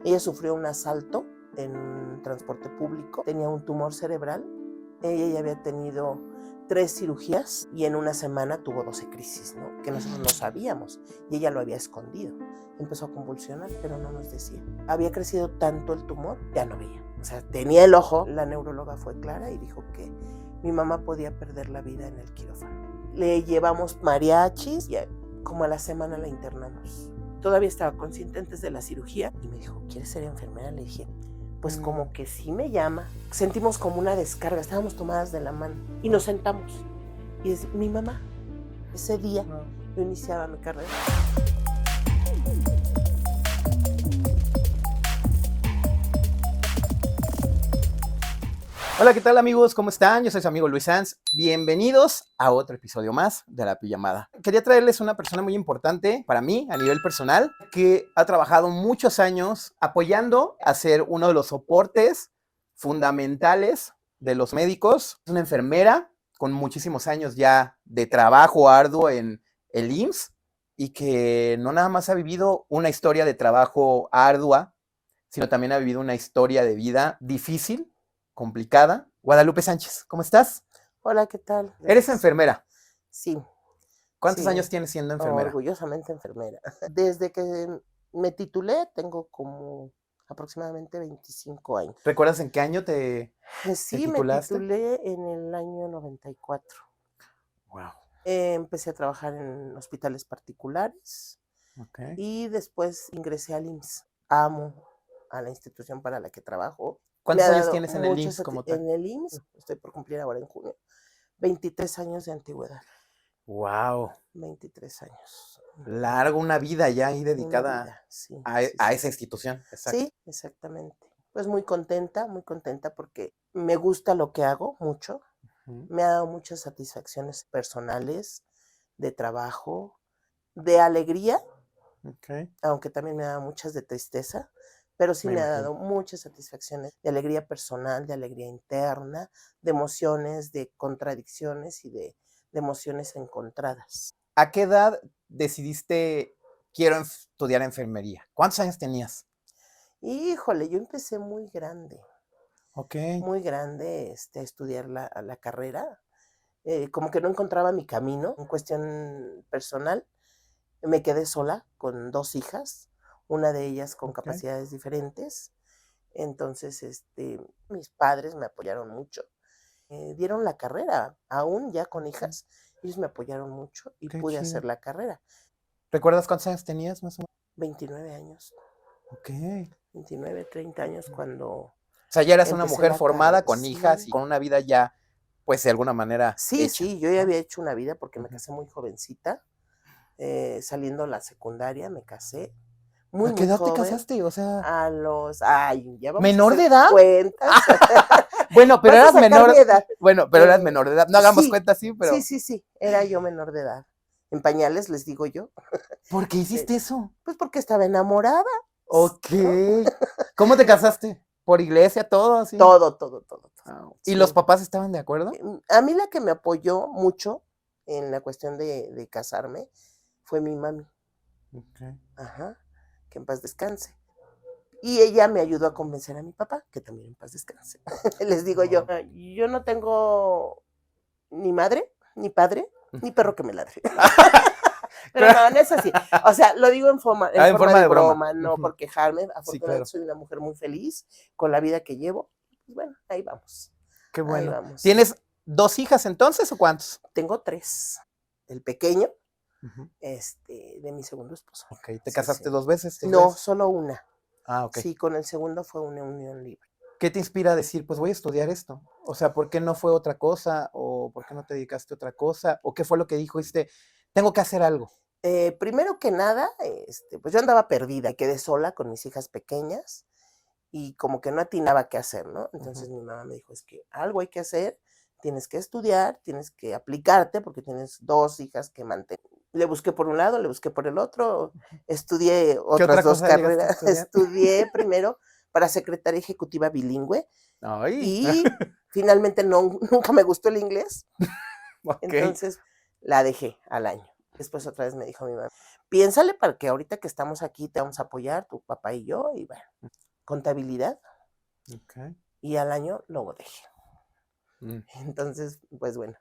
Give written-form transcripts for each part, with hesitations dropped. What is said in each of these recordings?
Ella sufrió un asalto en transporte público, tenía un tumor cerebral. Ella ya había tenido 3 cirugías y en una semana tuvo 12 crisis, ¿no? Que nosotros no sabíamos y ella lo había escondido. Empezó a convulsionar, pero no nos decía. Había crecido tanto el tumor, ya no veía. O sea, tenía el ojo. La neuróloga fue clara y dijo que mi mamá podía perder la vida en el quirófano. Le llevamos mariachis y como a la semana la internamos. Todavía estaba consciente antes de la cirugía y me dijo, ¿quieres ser enfermera? Le dije, pues como que sí me llama. Sentimos como una descarga, estábamos tomadas de la mano y nos sentamos. Y es mi mamá. Ese día yo iniciaba mi carrera. Hola, ¿qué tal amigos? ¿Cómo están? Yo soy su amigo Luis Sanz. Bienvenidos a otro episodio más de La Pijamada. Quería traerles una persona muy importante para mí a nivel personal que ha trabajado muchos años apoyando a ser uno de los soportes fundamentales de los médicos. Es una enfermera con muchísimos años ya de trabajo arduo en el IMSS y que no nada más ha vivido una historia de trabajo ardua, sino también ha vivido una historia de vida difícil, complicada. Guadalupe Sánchez, ¿cómo estás? Hola, ¿qué tal? Eres enfermera. Sí. ¿Cuántos Sí, años tienes siendo enfermera? orgullosamente enfermera. Desde que me titulé tengo como aproximadamente 25 años. ¿Recuerdas en qué año te Sí, me titulaste? titulé en el año 94. Wow. Empecé a trabajar en hospitales particulares Okay. y después ingresé al IMSS. Amo a la institución para la que trabajo. ¿Cuántos Me ha años dado tienes en el muchas IMSS como tal? en el IMSS, estoy por cumplir ahora en junio, 23 años de antigüedad. Wow. 23 años. Largo, una vida ya ahí Una dedicada vida, sí, a sí, esa sí. institución. Exacto. Sí, exactamente. Pues muy contenta porque me gusta lo que hago mucho. Ujú. Me ha dado muchas satisfacciones personales, de trabajo, de alegría, Okay. aunque también me ha dado muchas de tristeza, pero sí Me me ha imagino. dado muchas satisfacciones de alegría personal, de alegría interna, de emociones, de contradicciones y de emociones encontradas. ¿A qué edad decidiste quiero estudiar enfermería? ¿Cuántos años tenías? Híjole, yo empecé Ok. muy grande, a estudiar la carrera. Como que no encontraba mi camino en cuestión personal. Me quedé sola con 2 hijas, una de ellas con Ok. capacidades diferentes. Entonces, mis padres me apoyaron mucho. Dieron la carrera, aún ya con hijas, ellos me apoyaron mucho y Qué pude hacer chido. la carrera. ¿Recuerdas cuántos años tenías más o menos? 29 años, Ok. 29, 30 años cuando O sea, ya eras una empecé mujer la carrera. formada con hijas y Sí, con una vida ya, pues de alguna manera sí, hecha, sí, yo ya ¿no? había hecho una vida porque me Ujú. casé muy jovencita. Saliendo la secundaria me casé, ¿A muy, qué muy edad te joven, casaste? O sea, ya vamos a ¿menor hacer de edad? cuentas. Bueno, pero Vas a eras sacar mi menor, edad. bueno, pero eras menor de edad. No hagamos Sí, cuenta así, sí, pero sí, sí, era yo menor de edad. En pañales, les digo yo. ¿por qué Eh, hiciste eso? pues porque estaba enamorada, Ok. ¿no? ¿Cómo te casaste? ¿Por iglesia, todo así? Todo, todo, todo, todo. Ah, ¿y Sí. los papás estaban de acuerdo? A mí la que me apoyó mucho en la cuestión de casarme fue mi mami. Ok. Ajá, que en paz descanse. Y ella me ayudó a convencer a mi papá, que también en paz descanse. Les digo yo, Ok. yo no tengo ni madre, ni padre, ni perro que me ladre. Pero Claro. no es así. O sea, lo digo en forma En forma de de broma. broma, no Ujú. por quejarme. Sí, Afortunadamente claro. soy una mujer muy feliz con la vida que llevo. Pues bueno, ahí vamos. Qué Ahí bueno. vamos. ¿Tienes 2 hijas entonces o cuántos? Tengo 3. El pequeño, Ujú. de mi segundo esposo. Ok, ¿te Sí, casaste sí. 2 veces? ¿2 No, veces? solo una. Ah, ok. Sí, con el segundo fue una unión libre. ¿Qué te inspira a decir, pues voy a estudiar esto? O sea, ¿por qué no fue otra cosa? ¿O por qué no te dedicaste a otra cosa? ¿O qué fue lo que dijo tengo que hacer algo? Primero que nada, pues yo andaba perdida, quedé sola con mis hijas pequeñas y como que no atinaba qué hacer, ¿no? Entonces Ujú. mi mamá me dijo, es que algo hay que hacer, tienes que estudiar, tienes que aplicarte porque tienes 2 hijas que mantener. Le busqué por un lado, le busqué por el otro, estudié ¿Qué otras otra 2 cosa llegaste a carreras, estudiar? estudié primero para secretaria ejecutiva bilingüe Ay, y finalmente no, nunca me gustó el inglés, ok. entonces la dejé al año. Después otra vez me dijo mi mamá, piénsale para que ahorita que estamos aquí te vamos a apoyar, tu papá y yo, y bueno, contabilidad, Ok. y al año lo dejé. Mm. Entonces, pues bueno.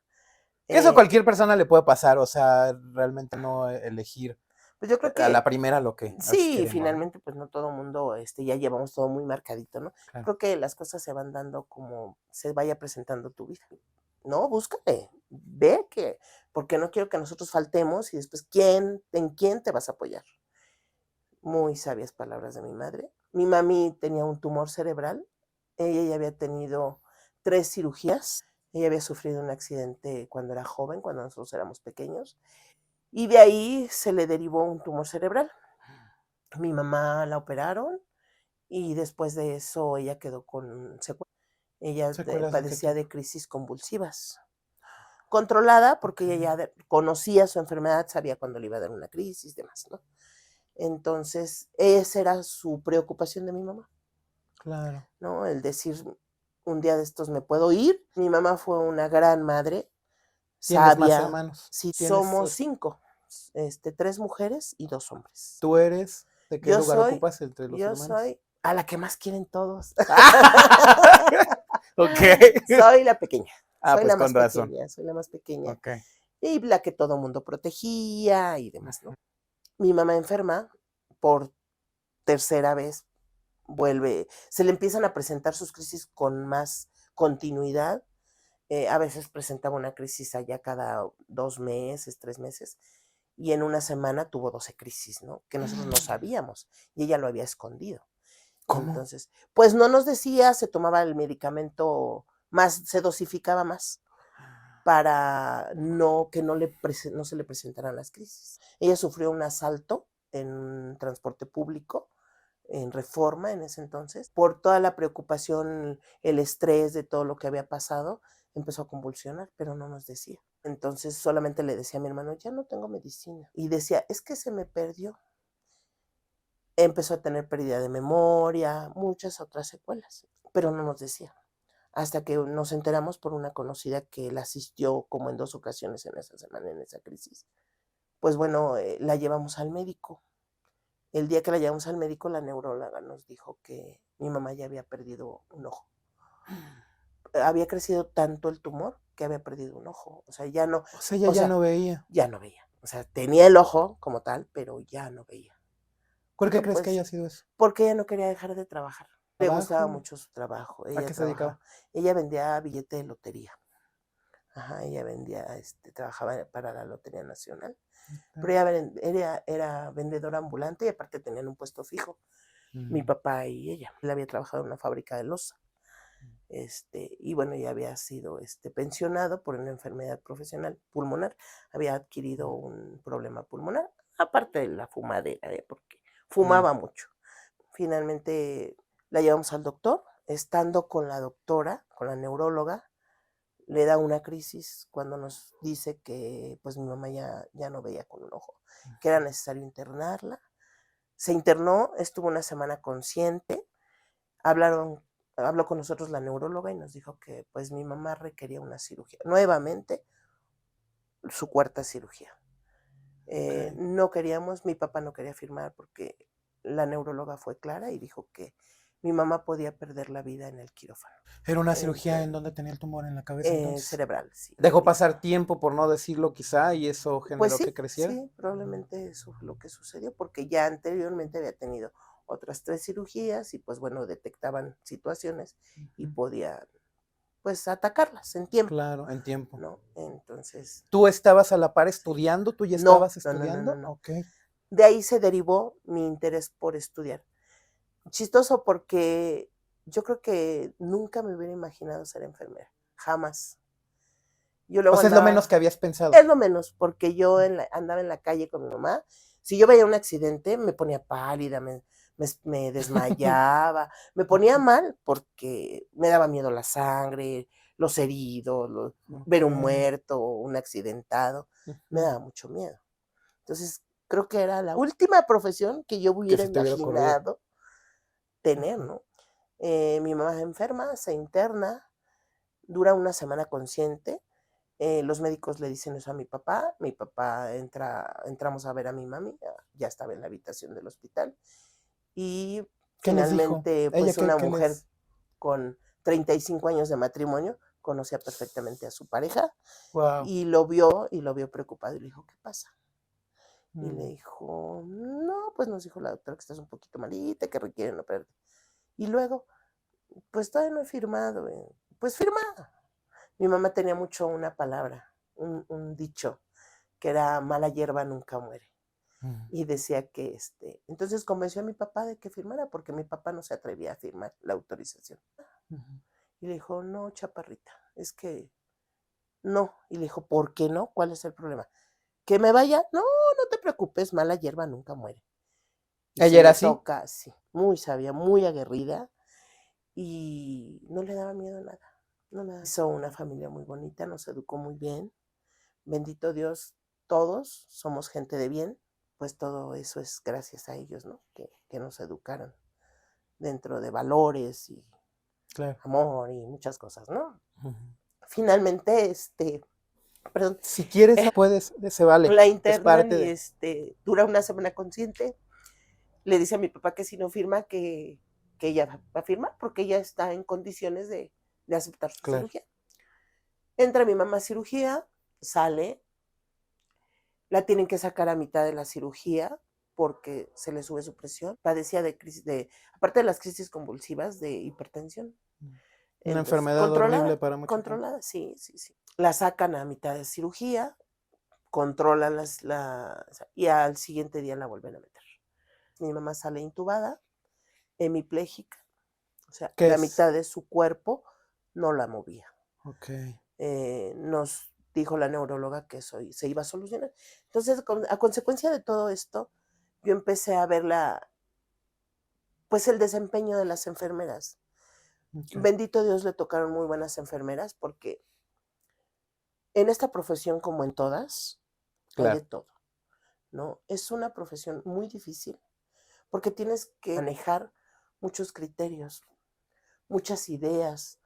Que eso a cualquier persona le puede pasar, o sea, realmente no elegir Pues yo creo a la que primera lo que a veces sí, queremos, ¿no? finalmente, pues no todo mundo, ya llevamos todo muy marcadito, ¿no? Claro. Creo que las cosas se van dando como se vaya presentando tu vida. No, búscale, ve que, porque no quiero que nosotros faltemos y después, ¿en quién te vas a apoyar? Muy sabias palabras de mi madre. Mi mami tenía un tumor cerebral. Ella ya había tenido 3 cirugías. Ella había sufrido un accidente cuando era joven, cuando nosotros éramos pequeños, y de ahí se le derivó un tumor cerebral. Mi mamá la operaron y después de eso ella quedó con secuelas. Ella ¿Secuelas de qué padecía tipo? de crisis convulsivas. Controlada porque ella ya conocía su enfermedad, sabía cuándo le iba a dar una crisis, demás, ¿no? Entonces, esa era su preocupación de mi mamá, Claro. ¿no? El decir, un día de estos me puedo ir. Mi mamá fue una gran madre, ¿Tienes más sabia. hermanos? Sí, ¿Tienes, somos 5, 3 mujeres y 2 hombres. tú eres, de qué Yo lugar soy, ocupas entre los yo hermanos? soy a la que más quieren todos. Ok. Soy la pequeña, Ah, soy pues la más con razón. pequeña, soy la más pequeña. Ok. Y la que todo mundo protegía y demás, Ujú. ¿no? Mi mamá enferma por tercera vez, se le empiezan a presentar sus crisis con más continuidad. A veces presentaba una crisis allá cada 2 meses, 3 meses, y en una semana tuvo 12 crisis, ¿no? Que nosotros no sabíamos, y ella lo había escondido. ¿Cómo? Entonces, pues no nos decía, se tomaba el medicamento más, se dosificaba más para que no se le presentaran las crisis. Ella sufrió un asalto en transporte público, en Reforma en ese entonces, por toda la preocupación, el estrés de todo lo que había pasado, empezó a convulsionar, pero no nos decía. Entonces solamente le decía a mi hermano, ya no tengo medicina. Y decía, es que se me perdió. Empezó a tener pérdida de memoria, muchas otras secuelas, pero no nos decía. Hasta que nos enteramos por una conocida que la asistió como en 2 ocasiones en esa semana, en esa crisis. Pues bueno, la llevamos al médico. El día que la llevamos al médico, la neuróloga nos dijo que mi mamá ya había perdido un ojo. Había crecido tanto el tumor que había perdido un ojo. O sea, ya no, O sea, ella o ya sea, no veía. ya no veía. O sea, tenía el ojo como tal, pero ya no veía. ¿Por qué Porque crees que pues, haya sido eso? porque ella no quería dejar de trabajar. Le gustaba ¿Trabajo? mucho su trabajo. ¿A Ella qué se dedicaba? trabajaba. Ella vendía billete de lotería. Ajá, ella trabajaba para la Lotería Nacional. Pero Ok. era vendedora ambulante y aparte tenían un puesto fijo. Mi Mm. papá y ella. Él había trabajado en una fábrica de loza. Y bueno, ya había sido pensionado por una enfermedad profesional pulmonar. Había adquirido un problema pulmonar, aparte de la fumadera, porque Mm. fumaba mucho. Finalmente la llevamos al doctor. Estando con la doctora, con la neuróloga, le da una crisis cuando nos dice que pues mi mamá ya no veía con un ojo, que era necesario internarla. Se internó, estuvo una semana consciente. Habló con nosotros la neuróloga y nos dijo que pues mi mamá requería una cirugía. Nuevamente, su cuarta cirugía. Ok. No queríamos, mi papá no quería firmar porque la neuróloga fue clara y dijo que mi mamá podía perder la vida en el quirófano. Era una cirugía en Entonces, donde tenía el tumor en la cabeza entonces. cerebral, sí. Dejó pasar tiempo, por no decirlo quizá, y eso Pues generó que sí, creciera. sí, probablemente eso fue lo que sucedió, porque ya anteriormente había tenido otras 3 cirugías y pues bueno, detectaban situaciones y Ujú. podían pues atacarlas en tiempo, Claro, en tiempo. ¿no? Entonces, ¿Tú estabas a la par sí. estudiando? ¿Tú ya No, estabas no, no, no, no, estudiando? no. Ok. De ahí se derivó mi interés por estudiar. Chistoso porque yo creo que nunca me hubiera imaginado ser enfermera, jamás. Yo O luego sea, es lo menos andaba, que habías pensado. es lo menos, porque yo andaba en la calle con mi mamá. Si yo veía un accidente, me ponía pálida, me desmayaba, me ponía mal porque me daba miedo la sangre, los heridos, ver un Ok. muerto, un accidentado, me Ujú. daba mucho miedo. Entonces, creo que era la última profesión que yo Que hubiera se te hubiera ocurrido. imaginado tener, Ujú. ¿no? Mi mamá es enferma, se interna, dura una semana consciente. Los médicos le dicen eso a mi papá entramos a ver a mi mami, ya estaba en la habitación del hospital, y ¿Qué les dijo? finalmente, ¿Ella pues una qué mujer les...? con 35 años de matrimonio conocía perfectamente a su pareja Wow. y lo vio preocupado y le dijo, ¿qué pasa? Y le dijo, no, pues nos dijo la doctora que estás un poquito malita, que requieren operarte. Y luego, pues todavía no he firmado. Pues firma. Mi mamá tenía mucho una palabra, un dicho, que era mala hierba nunca muere. Y decía que, entonces convenció a mi papá de que firmara, porque mi papá no se atrevía a firmar la autorización. Y le dijo, no, chaparrita, es que no. Y le dijo, ¿por qué no? ¿Cuál es el problema? ¿Que me vaya? No, no te preocupes, mala hierba nunca muere. Y si ¿Ella era me así? toca, sí, muy sabia, muy aguerrida, y no le daba miedo a nada. No le daba. Hizo una familia muy bonita, nos educó muy bien. Bendito Dios, todos somos gente de bien, pues todo eso es gracias a ellos, ¿no? Que nos educaron dentro de valores y Claro. amor y muchas cosas, ¿no? Finalmente, perdón, Si quieres, puedes, se vale. la Es internan parte y de... dura una semana consciente. Le dice a mi papá que si no firma, que ella va a firmar, porque ella está en condiciones de aceptar su Claro. cirugía. Entra mi mamá a cirugía, sale, la tienen que sacar a mitad de la cirugía porque se le sube su presión. Padecía de crisis, aparte de las crisis convulsivas, de hipertensión. Una Entonces, enfermedad horrible para mucha gente. controlada, sí, sí, sí. La sacan a mitad de cirugía, controlan y al siguiente día la vuelven a meter. Mi mamá sale intubada, hemipléjica, o sea, ¿Qué la es? mitad de su cuerpo no la movía. Ok. Nos dijo la neuróloga que eso se iba a solucionar. Entonces, a consecuencia de todo esto, yo empecé a ver pues el desempeño de las enfermeras. Okay. Bendito Dios, le tocaron muy buenas enfermeras, porque en esta profesión, como en todas, hay de Claro. todo, ¿no? Es una profesión muy difícil porque tienes que manejar muchos criterios, muchas ideas,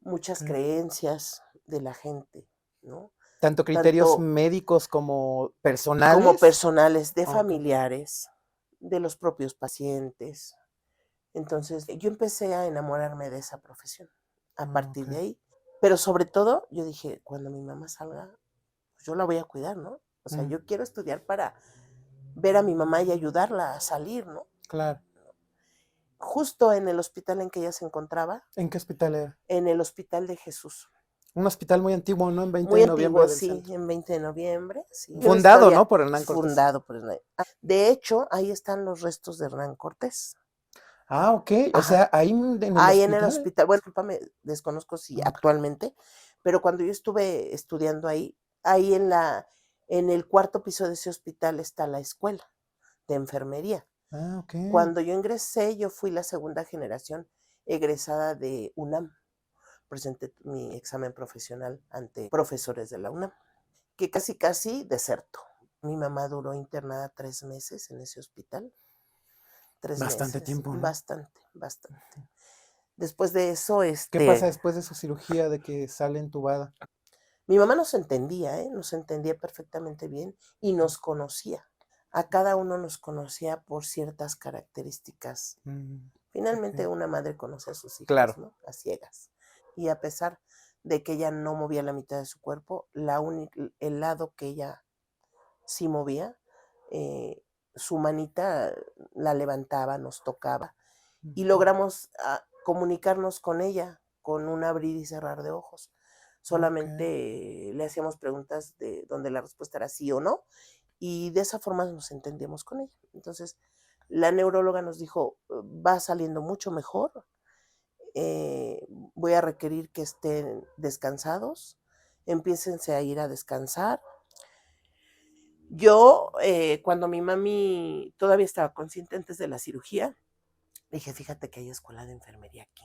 muchas Okay. creencias de la gente, ¿no? Tanto criterios Tanto médicos como como personales. personales, de Ok. familiares, de los propios pacientes. Entonces, yo empecé a enamorarme de esa profesión a partir Ok. de ahí. Pero sobre todo, yo dije, cuando mi mamá salga, pues yo la voy a cuidar, ¿no? O sea, yo quiero estudiar para ver a mi mamá y ayudarla a salir, ¿no? Claro. Justo en el hospital en que ella se encontraba, ¿En qué hospital era? en el Hospital de Jesús. Un hospital muy antiguo, ¿no? En 20 Muy de noviembre antiguo, del sí, centro. en 20 de noviembre, sí. Yo la Fundado, historia ¿no? Por Hernán Cortés. fundado por Hernán. De hecho, ahí están los restos de Hernán Cortés. Ah, ok. O Ajá. sea, ahí en el Ahí en el hospital. hospital, bueno, discúlpame, desconozco si Ok. actualmente, pero cuando yo estuve estudiando ahí en el cuarto piso de ese hospital está la escuela de enfermería. Ah, ok. Cuando yo ingresé, yo fui la segunda generación egresada de UNAM. Presenté mi examen profesional ante profesores de la UNAM, que casi deserto. Mi mamá duró internada 3 meses en ese hospital. 3 Bastante meses, tiempo, ¿no? bastante. Después de eso, ¿Qué pasa después de su cirugía de que sale entubada? mi mamá nos entendía, nos entendía perfectamente bien y nos conocía. A cada uno nos conocía por ciertas características. Finalmente, Ok. una madre conoce a sus hijos, Claro. ¿no? A ciegas. Y a pesar de que ella no movía la mitad de su cuerpo, el lado que ella sí movía, su manita la levantaba, nos tocaba y logramos comunicarnos con ella con un abrir y cerrar de ojos. Ok. Solamente le hacíamos preguntas donde la respuesta era sí o no, y de esa forma nos entendíamos con ella. Entonces, la neuróloga nos dijo, va saliendo mucho mejor, voy a requerir que estén descansados, empiécense a ir a descansar. Yo, cuando mi mami todavía estaba consciente antes de la cirugía, le dije, fíjate que hay escuela de enfermería aquí.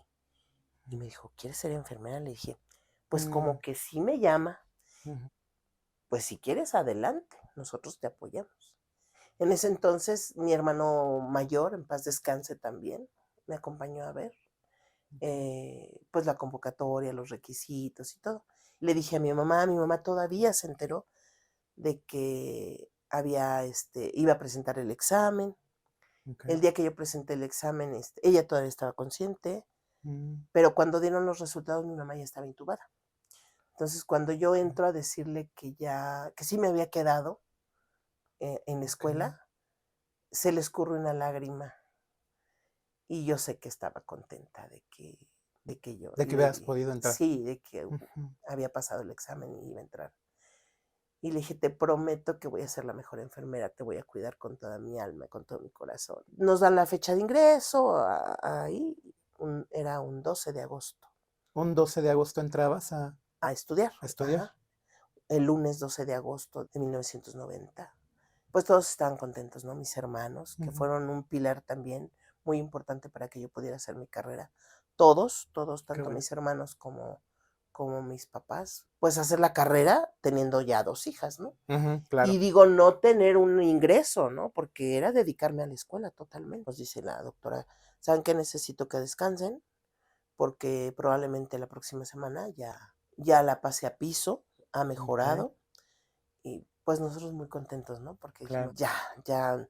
Y me dijo, ¿quieres ser enfermera? Le dije, pues como que sí me llama. Pues si quieres, adelante, nosotros te apoyamos. En ese entonces, mi hermano mayor, en paz descanse también, me acompañó a ver pues la convocatoria, los requisitos y todo. Le dije a mi mamá todavía se enteró de que iba a presentar el examen. Ok. El día que yo presenté el examen, ella todavía estaba consciente, Mm, pero cuando dieron los resultados, mi mamá ya estaba intubada. Entonces, cuando yo ok, entro a decirle que sí me había quedado en la ok. escuela, se le escurre una lágrima y yo sé que estaba contenta de que yo De que hubieras podido entrar. sí, de que Ujú. había pasado el examen y iba a entrar. Y le dije, te prometo que voy a ser la mejor enfermera, te voy a cuidar con toda mi alma, con todo mi corazón. Nos dan la fecha de ingreso, ahí era un 12 de agosto, Un 12 de agosto entrabas a estudiar. a estudiar. Ajá. El lunes 12 de agosto de 1990. Pues todos estaban contentos, ¿no? Mis hermanos, que Ujú. fueron un pilar también muy importante para que yo pudiera hacer mi carrera. Todos, Qué tanto bueno. mis hermanos como mis papás, pues hacer la carrera teniendo ya 2 hijas, ¿no? Ujú, Y claro. digo, no tener un ingreso, ¿no? Porque era dedicarme a la escuela totalmente. Nos dice la doctora, ¿saben qué? Necesito que descansen porque probablemente la próxima semana ya la pase a piso, ha Ok, mejorado. Y pues nosotros muy contentos, ¿no? Porque dijimos, claro. ya.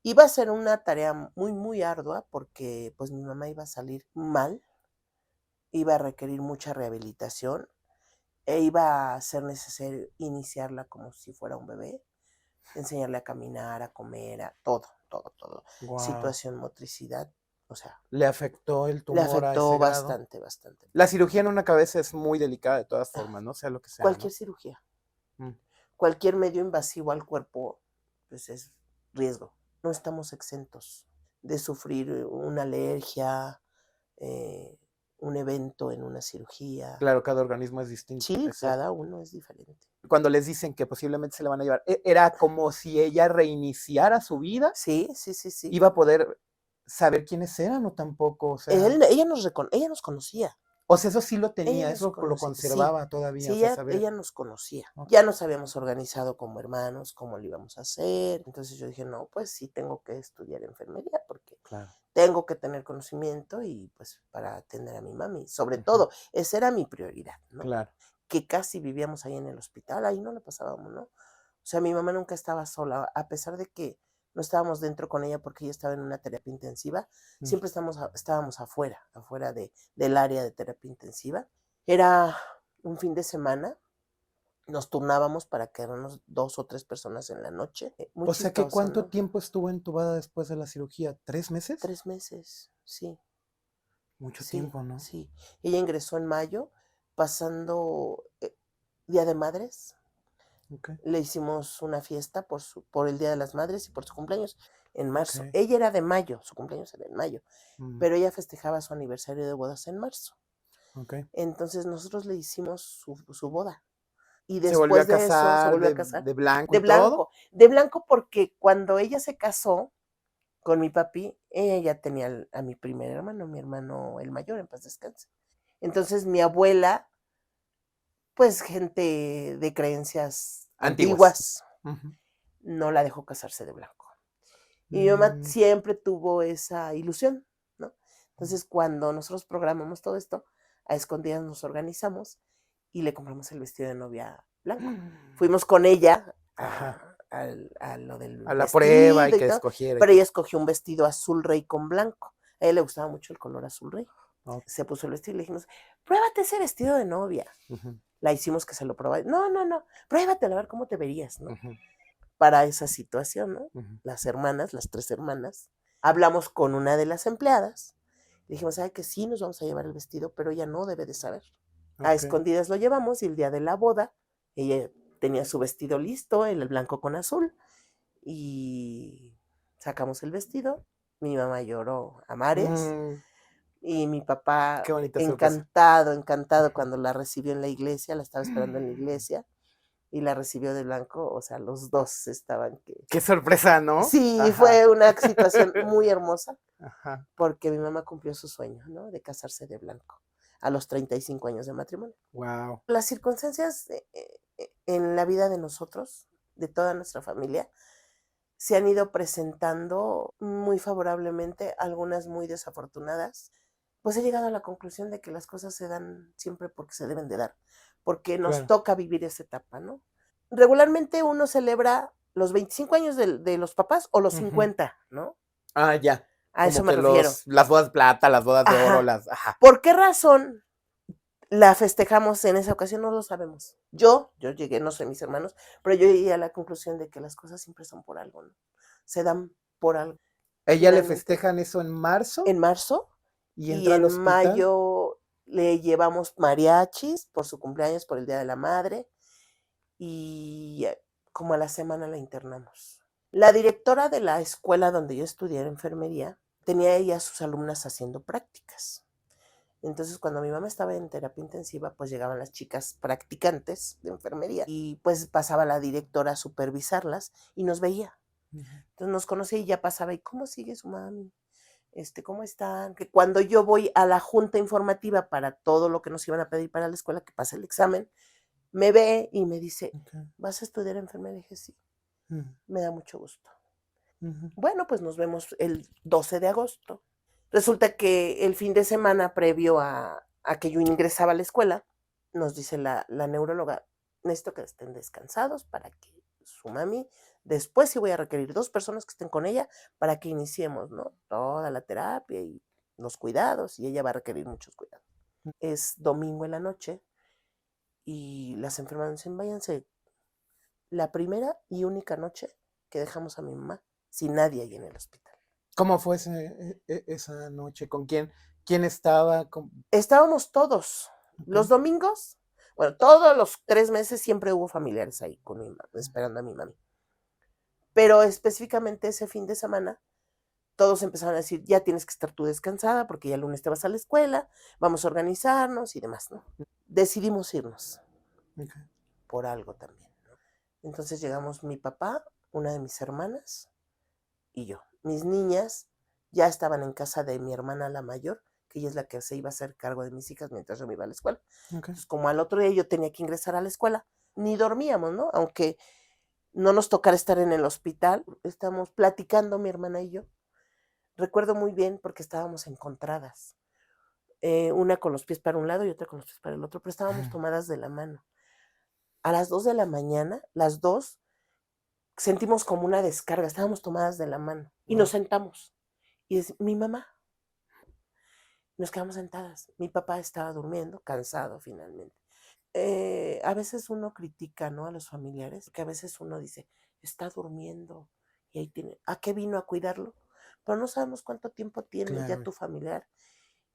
Iba a ser una tarea muy ardua porque pues mi mamá iba a salir mal, iba a requerir mucha rehabilitación e iba a ser necesario iniciarla como si fuera un bebé, enseñarle a caminar, a comer, a todo. Wow. Situación, motricidad, o sea, Le afectó el le tumor a ese afectó grado. bastante. La cirugía en una cabeza es muy delicada de todas formas, ¿no? Sea lo que sea, Cualquier ¿no? cirugía, Mm, cualquier medio invasivo al cuerpo, pues es riesgo. No estamos exentos de sufrir una alergia, eh, un evento en una cirugía. claro, cada organismo es distinto, Sí, es cierto. cada uno es diferente. Cuando les dicen que posiblemente se le van a llevar, era como si ella reiniciara su vida, Sí. iba a poder saber quiénes eran o tampoco, Ella nos conocía. o sea, eso sí lo Ella tenía, nos eso lo conocía, sí, conservaba todavía, o sí, sea, saber. ella nos conocía. Ok, Ya nos habíamos organizado como hermanos, cómo lo íbamos a hacer. Entonces yo dije, no, pues sí tengo que estudiar enfermería porque claro. tengo que tener conocimiento y pues para atender a mi mami. Sobre Ujú, todo, esa era mi prioridad, ¿no? claro. Que casi vivíamos ahí en el hospital, ahí no la pasábamos, ¿no? O sea, mi mamá nunca estaba sola, a pesar de que no estábamos dentro con ella porque ella estaba en una terapia intensiva, Mm. siempre estábamos afuera del área de terapia intensiva. Era un fin de semana, nos turnábamos para quedarnos 2 o 3 personas en la noche. Muy O sea que chistoso, ¿cuánto ¿no? tiempo estuvo entubada después de la cirugía? ¿3 meses? 3 meses, sí, Mucho sí, tiempo, ¿no? sí. Ella ingresó en mayo, pasando Día de Madres. Ok, Le hicimos una fiesta por el Día de las Madres y por su cumpleaños en marzo. ok. Ella era de mayo, su cumpleaños era en mayo, Mm, pero ella festejaba su aniversario de bodas en marzo. ok. Entonces nosotros le hicimos su boda. Y Se volvió a después de eso se casar volvió a casar de blanco de y todo. blanco. De blanco porque cuando ella se casó con mi papi, ella ya tenía a mi primer hermano, mi hermano el mayor, en paz descanse. Entonces mi abuela, pues gente de creencias Antiguas. antiguas, Ujú. no la dejó casarse de blanco. Y mi mamá Mm, siempre tuvo esa ilusión, ¿no? mm. Entonces, cuando nosotros programamos todo esto, a escondidas nos organizamos y le compramos el vestido de novia blanco. Fuimos con ella Ajá. a lo del A la prueba y vestido y que todo, escogiera y pero todo. ella escogió un vestido azul rey con blanco. A ella le gustaba mucho el color azul rey. Ok. Se puso el vestido y le dijimos, pruébate ese vestido de novia. Ujú, La hicimos que se lo probara. No, pruébatelo a ver cómo te verías, ¿no? ujú, Para esa situación, ¿no? ujú. Las 3 hermanas, hablamos con una de las empleadas, le dijimos, ¿sabe que sí nos vamos a llevar el vestido, pero ella no debe de saber? A Ok. escondidas lo llevamos y el día de la boda, ella tenía su vestido listo, el blanco con azul, y sacamos el vestido, mi mamá lloró a mares, Mm, y mi papá qué bonita sorpresa. encantado Ujú. cuando la recibió en la iglesia, la estaba esperando en la iglesia, y la recibió de blanco, o sea, los dos estaban que... Qué sorpresa, ¿no? Sí, Ajá. fue una situación muy hermosa Ajá. porque mi mamá cumplió su sueño, ¿no? De casarse de blanco a los 35 años de matrimonio. Wow. Las circunstancias en la vida de nosotros, de toda nuestra familia, se han ido presentando muy favorablemente, algunas muy desafortunadas, pues he llegado a la conclusión de que las cosas se dan siempre porque se deben de dar, porque nos Claro. toca vivir esa etapa, ¿no? Regularmente uno celebra los 25 años de los papás o los Ujú. 50, ¿no? Ah, ya. A eso Como me que refiero. las bodas de plata, las bodas de oro, Ajá. las... Ajá. ¿Por qué razón la festejamos en esa ocasión? No lo sabemos. Yo llegué, no sé mis hermanos, pero yo llegué a la conclusión de que las cosas siempre son por algo, ¿no? Se dan por algo. ¿Ella le Finalmente, festejan eso en marzo en marzo y y entra al en hospital? mayo le llevamos mariachis por su cumpleaños, por el Día de la Madre, y como a la semana la internamos. La directora de la escuela donde yo estudié enfermería tenía ella a sus alumnas haciendo prácticas. Entonces, cuando mi mamá estaba en terapia intensiva, pues llegaban las chicas practicantes de enfermería y pues pasaba la directora a supervisarlas y nos veía. Ujú. Entonces nos conocía y ya pasaba, ¿y cómo sigue su mami? ¿Cómo están? Que cuando yo voy a la junta informativa para todo lo que nos iban a pedir para la escuela, que pase el examen, me ve y me dice, Ok. ¿vas a estudiar enfermería? Y dije, sí, Ujú. me da mucho gusto. Ujú. Bueno, pues nos vemos el 12 de agosto. Resulta que el fin de semana previo a que yo ingresaba a la escuela, nos dice la neuróloga, necesito que estén descansados para que su mami, después sí voy a requerir 2 personas que estén con ella para que iniciemos, ¿no? Toda la terapia y los cuidados, y ella va a requerir muchos cuidados. Es domingo en la noche y las enfermeras dicen, váyanse, la primera y única noche que dejamos a mi mamá sin nadie ahí en el hospital. ¿Cómo fue esa noche? ¿Con quién? ¿Quién estaba? Estábamos todos. Los Ok. domingos, bueno, todos los 3 meses siempre hubo familiares ahí con mi mamá, esperando a mi mami. Pero específicamente ese fin de semana, todos empezaron a decir, ya tienes que estar tú descansada porque ya el lunes te vas a la escuela, vamos a organizarnos y demás, ¿no? Decidimos irnos Ok. por algo también, ¿no? Entonces llegamos mi papá, una de mis hermanas y yo. Mis niñas ya estaban en casa de mi hermana la mayor, que ella es la que se iba a hacer cargo de mis hijas mientras yo me iba a la escuela. Ok. Entonces, como al otro día yo tenía que ingresar a la escuela, ni dormíamos, ¿no? Aunque no nos tocara estar en el hospital, estábamos platicando mi hermana y yo. Recuerdo muy bien porque estábamos encontradas, una con los pies para un lado y otra con los pies para el otro, pero estábamos tomadas de la mano. A las 2 de la mañana, las dos sentimos como una descarga, estábamos tomadas de la mano y nos Wow. sentamos. Y es mi mamá. Nos quedamos sentadas. Mi papá estaba durmiendo, cansado finalmente. A veces uno critica, ¿no? A los familiares, que a veces uno dice, está durmiendo y ahí tiene, ¿a qué vino a cuidarlo? Pero no sabemos cuánto tiempo tiene ya Claro. tu familiar.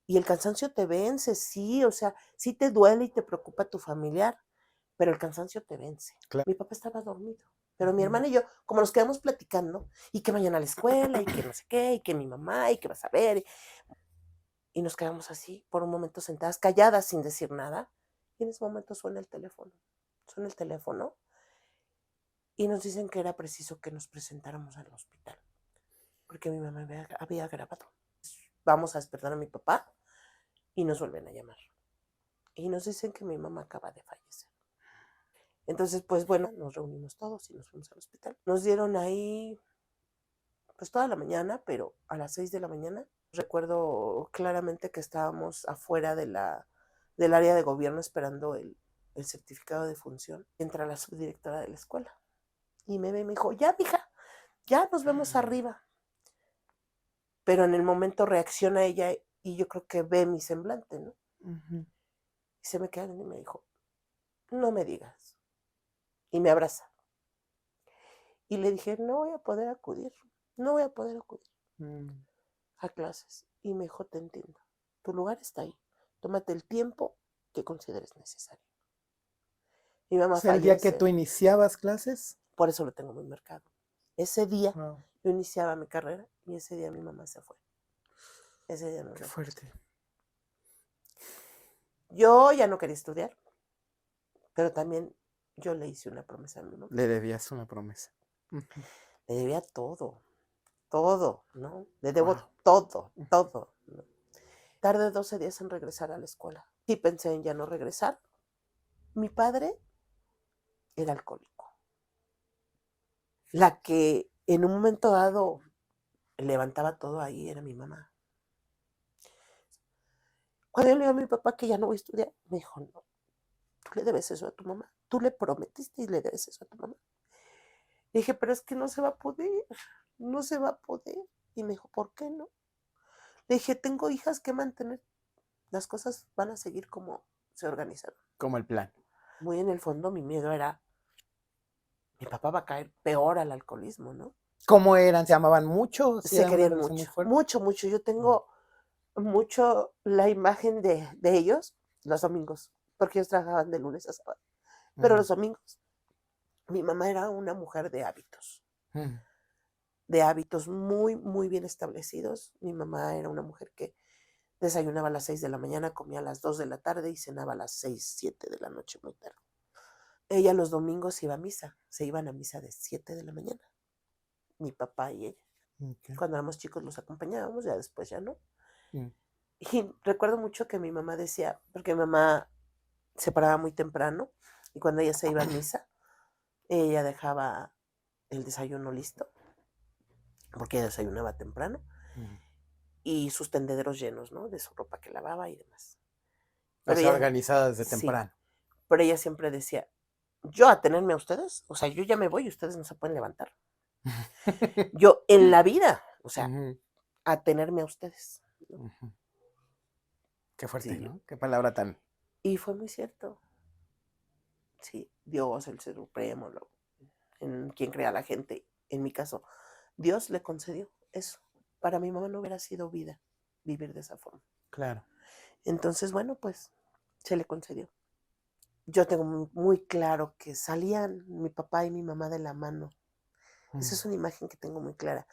Y el cansancio te vence, sí, o sea, sí te duele y te preocupa tu familiar, pero el cansancio te vence. Claro. Mi papá estaba dormido, pero mi Ujú. hermana y yo, como nos quedamos platicando, y que mañana a la escuela, y que no sé qué, y que mi mamá, y que vas a ver, y nos quedamos así por un momento sentadas, calladas, sin decir nada, y en ese momento suena el teléfono, y nos dicen que era preciso que nos presentáramos al hospital, porque mi mamá había grabado. Vamos a despertar a mi papá, y nos vuelven a llamar, y nos dicen que mi mamá acaba de fallecer. Entonces, pues bueno, nos reunimos todos y nos fuimos al hospital. Nos dieron ahí, pues toda la mañana, pero a las 6 de la mañana, recuerdo claramente que estábamos afuera del área de gobierno esperando el certificado de función. Entra la subdirectora de la escuela y me ve y me dijo, ya, mija, ya nos vemos arriba. Pero en el momento reacciona ella y yo creo que ve mi semblante, ¿no? Ujú. Y se me queda y me dijo, no me digas. Y me abraza. Y le dije, no voy a poder acudir, no voy a poder acudir Mm. a clases. Y me dijo, te entiendo, tu lugar está ahí, tómate el tiempo que consideres necesario. Mi O mamá sea, el día que tú fallece, iniciabas clases. por eso lo tengo muy marcado. Ese día Wow, yo iniciaba mi carrera y ese día mi mamá se fue. Ese día nos qué dejó. fuerte. Yo ya no quería estudiar, pero también yo le hice una promesa a mi mamá. Le debías una promesa. Ujú. Le debía todo, ¿no? Le debo Wow. todo, todo, ¿no? Tardé 12 días en regresar a la escuela. Sí pensé en ya no regresar. Mi padre era alcohólico. La que en un momento dado levantaba todo ahí era mi mamá. Cuando yo le digo a mi papá que ya no voy a estudiar, me dijo, no, tú le debes eso a tu mamá. Tú le prometiste y le debes eso a tu mamá. Le dije, pero es que no se va a poder, no se va a poder. Y me dijo, ¿por qué no? Le dije, tengo hijas que mantener. Las cosas van a seguir como se organizaron. Como el plan. Muy en el fondo mi miedo era, mi papá va a caer peor al alcoholismo, ¿no? ¿Cómo eran? ¿Se amaban mucho? ¿Sí Se era una querían relación muy mucho, fuerte? mucho, mucho. Yo tengo mucho la imagen de ellos los domingos, porque ellos trabajaban de lunes a sábado. Pero los domingos, mi mamá era una mujer de hábitos muy, muy bien establecidos. Mi mamá era una mujer que desayunaba a las 6 de la mañana, comía a las 2 de la tarde y cenaba a las 6, 7 de la noche, muy tarde. Ella los domingos iba a misa, se iban a misa de 7 de la mañana, mi papá y ella. Okay. Cuando éramos chicos los acompañábamos, ya después ya no. Mm. Y recuerdo mucho que mi mamá decía, porque mi mamá se paraba muy temprano y cuando ella se iba a misa, ella dejaba el desayuno listo, porque ella desayunaba temprano, y sus tendederos llenos, ¿no? De su ropa que lavaba y demás. O Pero sea, ella, organizada desde sí, temprano. pero ella siempre decía, yo a tenerme a ustedes, o sea, yo ya me voy y ustedes no se pueden levantar. Yo en la vida, o sea, a tenerme a ustedes, ¿no? Qué fuerte, Sí, ¿no? Qué palabra tan... y fue muy cierto. Sí, Dios, el Ser Supremo, en quien crea la gente, en mi caso, Dios le concedió eso. Para mi mamá no hubiera sido vida vivir de esa forma. Claro. Entonces, bueno, pues se le concedió. Yo tengo muy claro que salían mi papá y mi mamá de la mano. Esa es una imagen que tengo muy clara.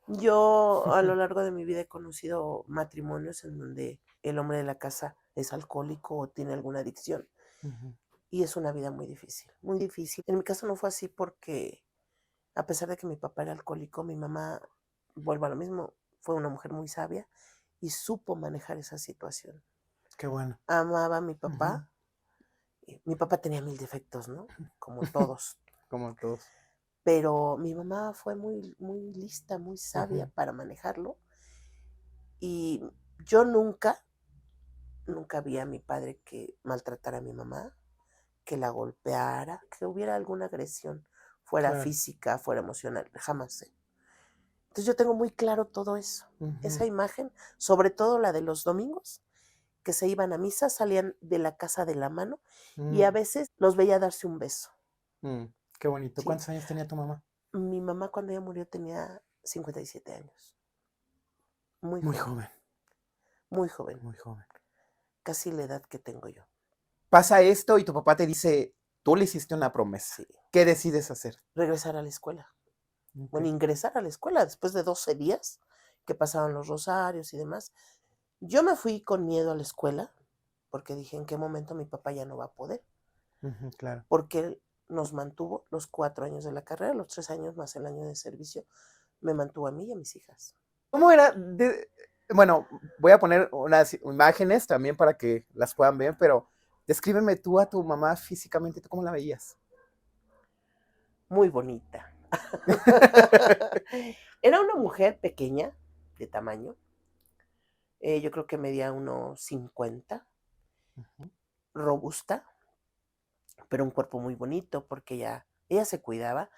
Yo a lo largo de mi vida he conocido matrimonios en donde el hombre de la casa es alcohólico o tiene alguna adicción. Y es una vida muy difícil, muy difícil. En mi caso no fue así porque, a pesar de que mi papá era alcohólico, mi mamá, vuelvo a lo mismo, fue una mujer muy sabia y supo manejar esa situación. Qué bueno. Amaba a mi papá. Mi papá tenía 1000 defectos, ¿no? Como todos. Como todos. Pero mi mamá fue muy, muy lista, muy sabia para manejarlo. Y yo nunca vi a mi padre que maltratara a mi mamá, que la golpeara, que hubiera alguna agresión, fuera física, fuera emocional, jamás. Entonces yo tengo muy claro todo eso, esa imagen, sobre todo la de los domingos, que se iban a misa, salían de la casa de la mano y a veces los veía darse un beso. Qué bonito. ¿Sí? ¿Cuántos años tenía tu mamá? Mi mamá cuando ella murió tenía 57 años. Muy Muy joven. joven. Muy joven. Muy joven. Casi la edad que tengo yo. Pasa esto y tu papá te dice, tú le hiciste una promesa. Sí. ¿Qué decides hacer? Regresar a la escuela. Bueno, ingresar a la escuela después de 12 días que pasaban los rosarios y demás. Yo me fui con miedo a la escuela porque dije, ¿en qué momento mi papá ya no va a poder? Claro. Porque él nos mantuvo los 4 años de la carrera, los 3 años más el año de servicio, me mantuvo a mí y a mis hijas. ¿Cómo era? Bueno, voy a poner unas imágenes también para que las puedan ver, pero descríbeme tú a tu mamá físicamente, ¿tú cómo la veías? Muy bonita. Era una mujer pequeña, de tamaño. Yo creo que medía unos 50. Robusta, pero un cuerpo muy bonito porque ella se cuidaba.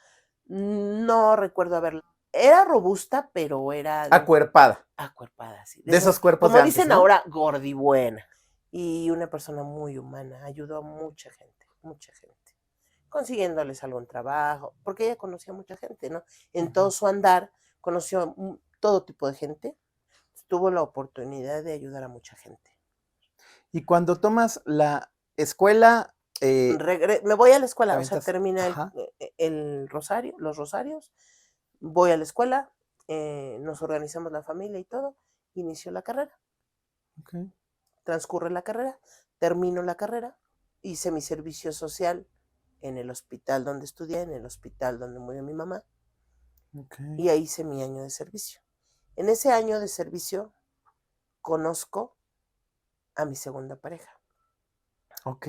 No recuerdo haberla. Era robusta, pero era Acuerpada. acuerpada, sí. De esos cuerpos como de antes, dicen ¿no? ahora, gordibuena. Y una persona muy humana. Ayudó a mucha gente, mucha gente. Consiguiéndoles algún trabajo, porque ella conocía a mucha gente, ¿no? En todo su andar, conoció todo tipo de gente. Tuvo la oportunidad de ayudar a mucha gente. Y cuando tomas la escuela, Me voy a la escuela, o sea, termina ajá, el rosario, los rosarios, voy a la escuela, nos organizamos la familia y todo, inició la carrera, okay, transcurre la carrera, termino la carrera, hice mi servicio social en el hospital donde estudié, en el hospital donde murió mi mamá, okay, y ahí hice mi año de servicio. En ese año de servicio conozco a mi segunda pareja, ok.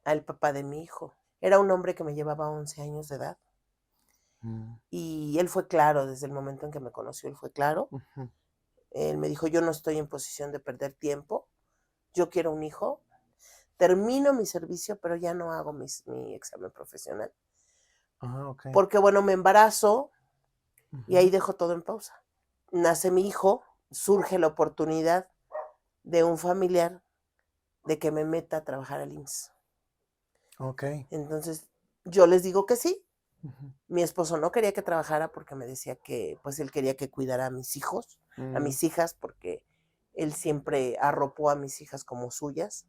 al papá de mi hijo. Era un hombre que me llevaba 11 años de edad. Y él fue claro desde el momento en que me conoció, él fue claro. Él me dijo, yo no estoy en posición de perder tiempo, yo quiero un hijo, termino mi servicio, pero ya no hago mi examen profesional. Ok. Porque, bueno, me embarazo y ahí Ujú. dejo todo en pausa. Nace mi hijo, surge la oportunidad de un familiar de que me meta a trabajar al IMSS. Ok. Entonces, yo les digo que sí. Ujú. Mi esposo no quería que trabajara porque me decía que, pues, él quería que cuidara a mis hijos, a mis hijas, porque él siempre arropó a mis hijas como suyas.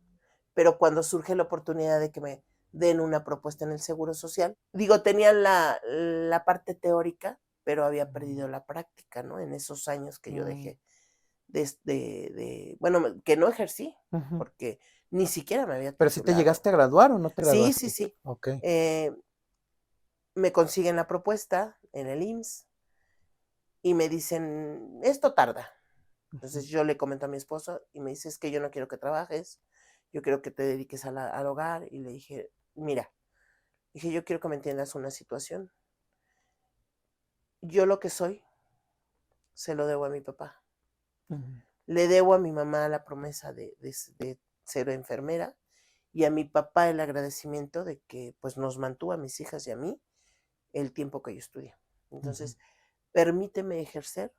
Pero cuando surge la oportunidad de que me den una propuesta en el Seguro Social, digo, tenía la parte teórica, pero había perdido la práctica, ¿no? En esos años que yo dejé bueno, que no ejercí, Ujú. porque ni siquiera me había ¿Pero si te titulado. llegaste a graduar o no te Sí, sí, graduaste? sí. Ok. Me consiguen la propuesta en el IMSS y me dicen, esto tarda. Entonces yo le comento a mi esposo y me dice, es que yo no quiero que trabajes, yo quiero que te dediques al hogar. Y le dije, mira, dije, yo quiero que me entiendas una situación. Yo lo que soy, se lo debo a mi papá. Ujú. Le debo a mi mamá la promesa de ser enfermera y a mi papá el agradecimiento de que pues nos mantuvo a mis hijas y a mí el tiempo que yo estudié. Ujú. Entonces, permíteme ejercer.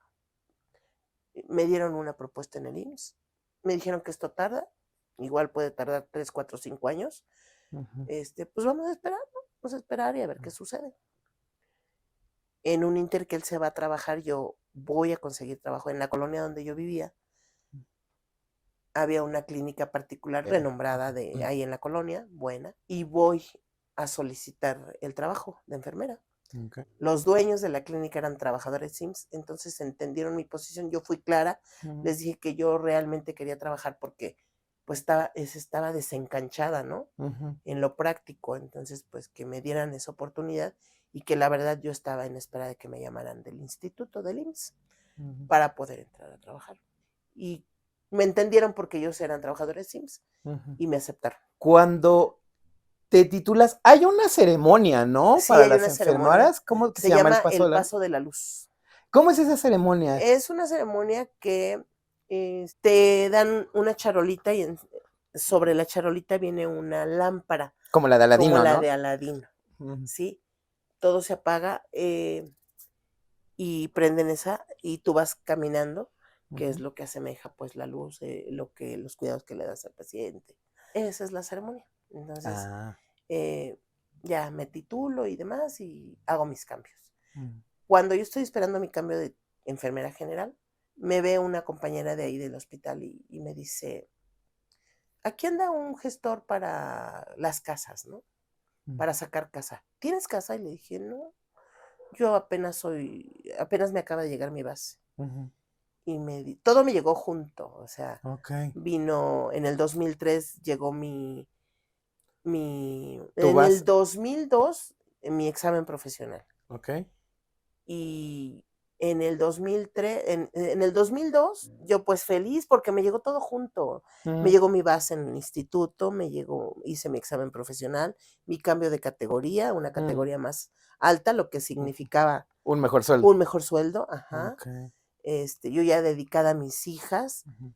Me dieron una propuesta en el IMSS. Me dijeron que esto tarda, igual puede tardar 3, 4, 5 años. Ujú. Pues vamos a esperar, ¿no? Vamos a esperar y a ver qué sucede. En un inter que él se va a trabajar, yo voy a conseguir trabajo en la colonia donde yo vivía. Había una clínica particular renombrada de ahí en la colonia, buena, y voy a solicitar el trabajo de enfermera. Ok. Los dueños de la clínica eran trabajadores SIMS, entonces entendieron mi posición, yo fui clara, Ujú. les dije que yo realmente quería trabajar porque pues estaba desencanchada, ¿no? Ujú. En lo práctico, entonces pues que me dieran esa oportunidad y que la verdad yo estaba en espera de que me llamaran del instituto del IMSS Ujú. para poder entrar a trabajar. Y me entendieron porque ellos eran trabajadores SIMS Ujú. y me aceptaron. Cuando te titulas, hay una ceremonia, ¿no? Sí, Para hay las una ceremonia, enfermeras. ¿Cómo que se se llama el llama paso de el la luz? paso de la luz. ¿Cómo es esa ceremonia? Es una ceremonia que te dan una charolita y sobre la charolita viene una lámpara, Como la de como Aladino, la ¿no? de Aladino, Ujú. ¿sí? Todo se apaga y prenden esa y tú vas caminando, que es Ujú. lo que asemeja pues la luz, los cuidados que le das al paciente. Esa es la ceremonia. Entonces, Ah. eh, ya me titulo y demás y hago mis cambios. Mm. Cuando yo estoy esperando mi cambio de enfermera general, me ve una compañera de ahí del hospital y me dice, aquí anda un gestor para las casas, ¿no? Mm. Para sacar casa. ¿Tienes casa? Y le dije, no, yo apenas me acaba de llegar mi base. Ujú. Y todo me llegó junto, o sea, Ok. vino en el 2003, llegó Tú en el vas. 2002, mi examen profesional. Ok. Y en el 2003, en el 2002, yo pues feliz porque me llegó todo junto. Me Mm. llegó mi base en el instituto, hice mi examen profesional, mi cambio de categoría, una Mm. categoría más alta, lo que Ujú. significaba Un mejor sueldo. un mejor sueldo, ajá. Ok. Yo ya dedicada a mis hijas, Ujú.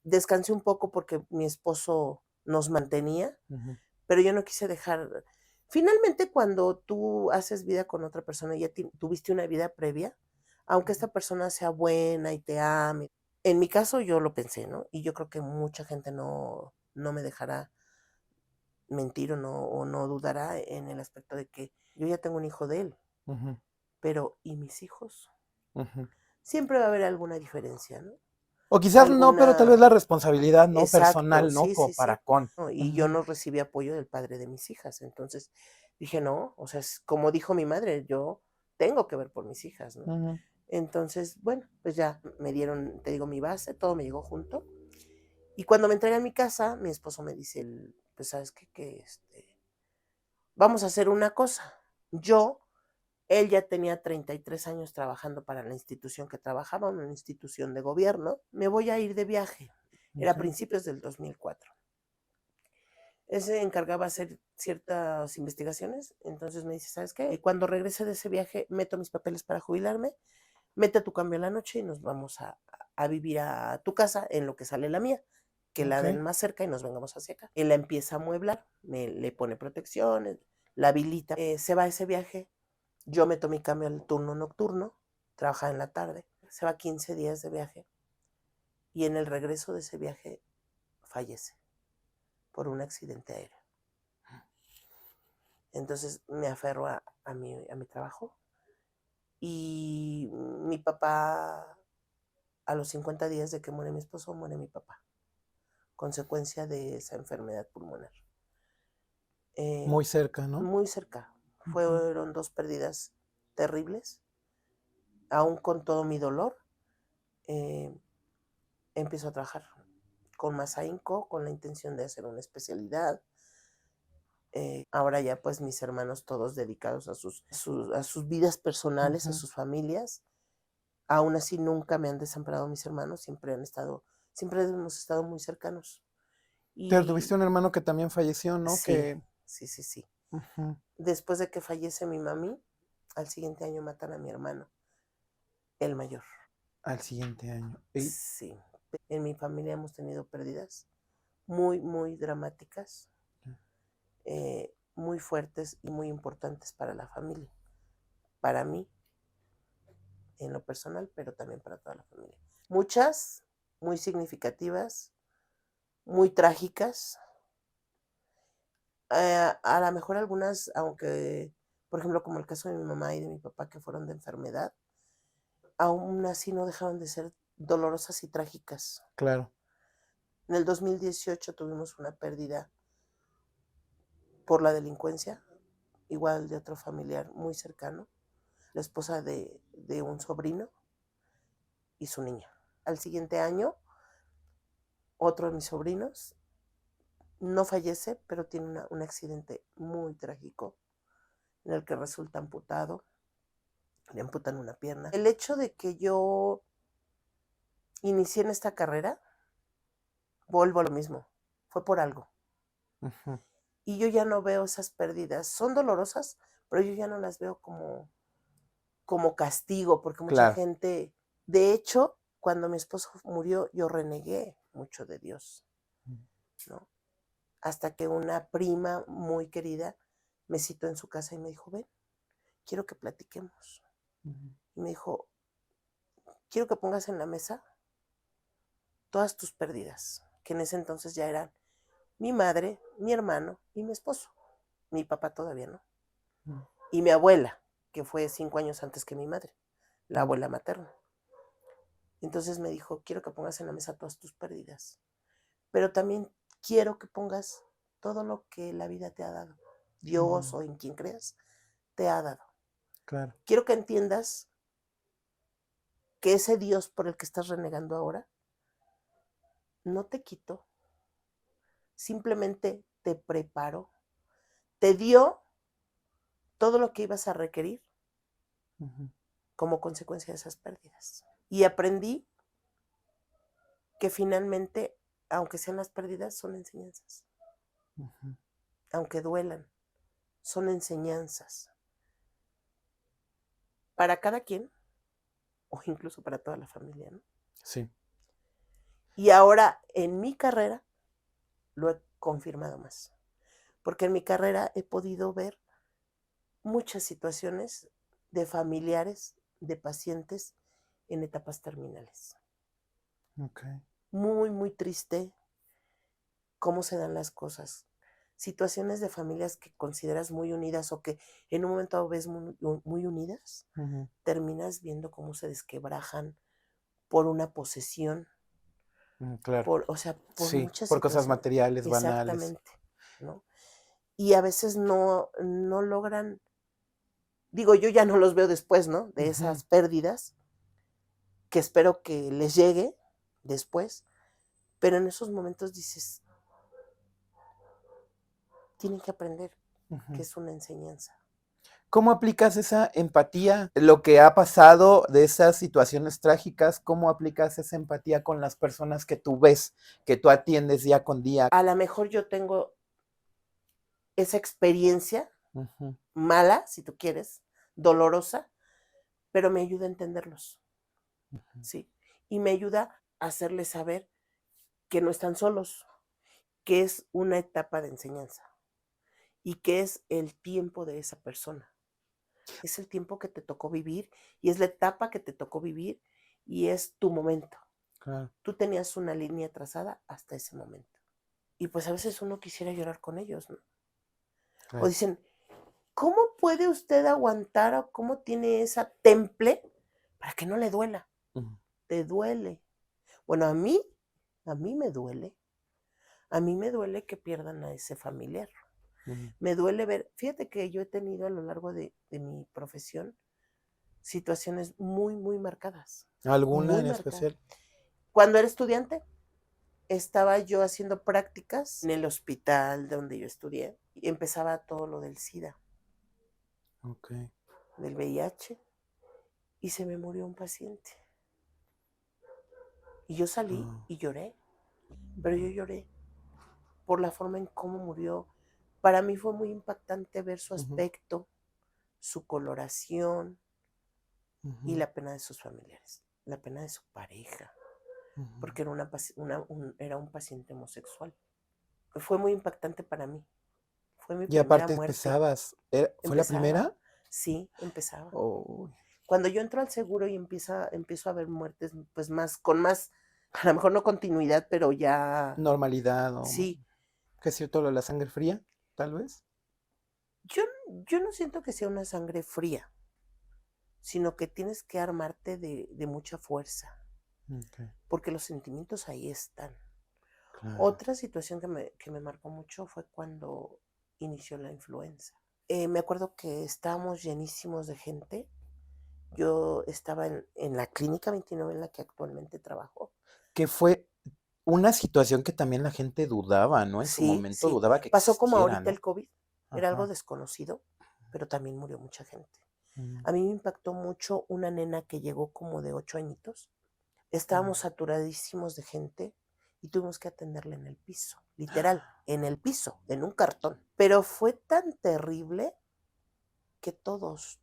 descansé un poco porque mi esposo nos mantenía, Ujú. pero yo no quise dejar. Finalmente, cuando tú haces vida con otra persona, ya tuviste una vida previa, aunque esta persona sea buena y te ame. En mi caso, yo lo pensé, ¿no? Y yo creo que mucha gente no me dejará mentir o no dudará en el aspecto de que yo ya tengo un hijo de él, Ujú. pero ¿y mis hijos? Ujú. Siempre va a haber alguna diferencia, ¿no? O quizás no, pero tal vez la Alguna, responsabilidad, ¿no? exacto, Personal, ¿no? sí, sí, Para sí. con. No, y yo Ujú. no recibí apoyo del padre de mis hijas. Entonces dije, no, o sea, como dijo mi madre, yo tengo que ver por mis hijas, ¿no? Ujú. Entonces, bueno, pues ya me dieron, te digo, mi base, todo me llegó junto. Y cuando me entregué a mi casa, mi esposo me dice, pues, ¿sabes qué? Vamos a hacer una cosa. Él ya tenía 33 años trabajando para la institución que trabajaba, una institución de gobierno. Me voy a ir de viaje. Era a Ok. principios del 2004. Él se encargaba de hacer ciertas investigaciones, entonces me dice, ¿sabes qué? Cuando regrese de ese viaje, meto mis papeles para jubilarme, mete tu cambio en la noche y nos vamos a vivir a tu casa en lo que sale la mía. que la den más cerca y nos vengamos hacia acá. Él la empieza a amueblar, le pone protecciones, la habilita. Se va a ese viaje, yo meto mi cambio al turno nocturno, trabaja en la tarde, se va 15 días de viaje y en el regreso de ese viaje fallece por un accidente aéreo. Entonces me aferro a mi trabajo y mi papá, a los 50 días de que muere mi esposo, muere mi papá, consecuencia de esa enfermedad pulmonar. Muy cerca, ¿no? Muy cerca. Fueron 2 pérdidas terribles. Aún con todo mi dolor, empiezo a trabajar con más ahínco, con la intención de hacer una especialidad. Ahora ya pues mis hermanos todos dedicados a sus vidas personales, a sus familias. Aún así nunca me han desamparado mis hermanos, siempre hemos estado muy cercanos. Pero tuviste un hermano que también falleció, ¿no? Sí, sí. Uh-huh. Después de que fallece mi mami, al siguiente año matan a mi hermano, el mayor. Al siguiente año. Sí. En mi familia hemos tenido pérdidas muy, muy dramáticas, muy fuertes y muy importantes para la familia. Para mí, en lo personal, pero también para toda la familia. Muchas muy significativas, muy trágicas. A lo mejor algunas, aunque, por ejemplo, como el caso de mi mamá y de mi papá, que fueron de enfermedad, aún así no dejaron de ser dolorosas y trágicas. Claro. En el 2018 tuvimos una pérdida por la delincuencia, igual de otro familiar muy cercano, la esposa de un sobrino y su niña. Al siguiente año, otro de mis sobrinos no fallece, pero tiene un accidente muy trágico en el que resulta amputado, le amputan una pierna. El hecho de que yo inicié en esta carrera, vuelvo a lo mismo, fue por algo. Uh-huh. Y yo ya no veo esas pérdidas, son dolorosas, pero yo ya no las veo como castigo, porque mucha gente, de hecho, cuando mi esposo murió, yo renegué mucho de Dios, ¿no? Hasta que una prima muy querida me citó en su casa y me dijo, ven, quiero que platiquemos. Uh-huh. Y me dijo, quiero que pongas en la mesa todas tus pérdidas, que en ese entonces ya eran mi madre, mi hermano y mi esposo. Mi papá todavía no. Uh-huh. Y mi abuela, que fue 5 años antes que mi madre, la abuela materna. Entonces me dijo, quiero que pongas en la mesa todas tus pérdidas, pero también quiero que pongas todo lo que la vida te ha dado, Dios o en quien creas, te ha dado. Claro. Quiero que entiendas que ese Dios por el que estás renegando ahora no te quitó, simplemente te preparó, te dio todo lo que ibas a requerir como consecuencia de esas pérdidas. Y aprendí que finalmente, aunque sean las pérdidas, son enseñanzas. Aunque duelan, son enseñanzas. Para cada quien, o incluso para toda la familia, ¿no? Sí. Y ahora, en mi carrera, lo he confirmado más. Porque en mi carrera he podido ver muchas situaciones de familiares, de pacientes en etapas terminales. Okay. Muy, muy triste cómo se dan las cosas. Situaciones de familias que consideras muy unidas o que en un momento ves muy unidas, terminas viendo cómo se desquebrajan por una posesión. Claro. Por sí, muchas por cosas situaciones. materiales, banales. Exactamente, ¿no? Y a veces no logran, digo, yo ya no los veo después, ¿no? De esas pérdidas, que espero que les llegue después, pero en esos momentos dices, tienen que aprender que es una enseñanza. ¿Cómo aplicas esa empatía, lo que ha pasado de esas situaciones trágicas? ¿Cómo aplicas esa empatía con las personas que tú ves, que tú atiendes día con día? A lo mejor yo tengo esa experiencia mala, si tú quieres, dolorosa, pero me ayuda a entenderlos, ¿sí? Y me ayuda a hacerles saber que no están solos, que es una etapa de enseñanza y que es el tiempo de esa persona. Es el tiempo que te tocó vivir y es la etapa que te tocó vivir y es tu momento. Claro, Tú tenías una línea trazada hasta ese momento. Y pues a veces uno quisiera llorar con ellos, ¿no? O claro. dicen, ¿cómo puede usted aguantar o cómo tiene esa temple para que no le duela? Ujú, Te duele. Bueno, a mí me duele. A mí me duele que pierdan a ese familiar. ujú. Me duele ver, fíjate que yo he tenido a lo largo de mi profesión situaciones muy, muy marcadas, ¿Alguna muy en marcadas. especial? Cuando era estudiante, estaba yo haciendo prácticas en el hospital donde yo estudié y empezaba todo lo del SIDA, Ok. del VIH, y se me murió un paciente. Y yo salí Ah, y lloré, pero yo lloré por la forma en cómo murió. Para mí fue muy impactante ver su ujú, aspecto, su coloración y ujú, la pena de sus familiares, la pena de su pareja, ujú. porque era, era un paciente homosexual. Fue muy impactante para mí. Fue mi Y primera aparte muerte. empezabas, ¿fue la Empezaba, primera? sí, empezaba. Oh, Cuando yo entro al seguro y empiezo a ver muertes, pues más, con más, a lo mejor no continuidad, pero ya, normalidad, o sí. qué es cierto lo de la sangre fría, tal vez. Yo, yo no siento que sea una sangre fría, sino que tienes que armarte de mucha fuerza, Ok, porque los sentimientos ahí están. claro. Otra situación que me marcó mucho fue cuando inició la influenza. Me acuerdo que estábamos llenísimos de gente. Yo estaba en la Clínica 29 en la que actualmente trabajo. Que fue una situación que también la gente dudaba, ¿no? En su Sí, momento sí. dudaba que Pasó como existiera, ahorita ¿no? el COVID. Era algo Ajá. desconocido, pero también murió mucha gente. Mm, A mí me impactó mucho una nena que llegó como de 8 añitos. mm. Estábamos saturadísimos de gente y tuvimos que atenderla en el piso, literal, en el piso, en un cartón. Pero fue tan terrible que todos,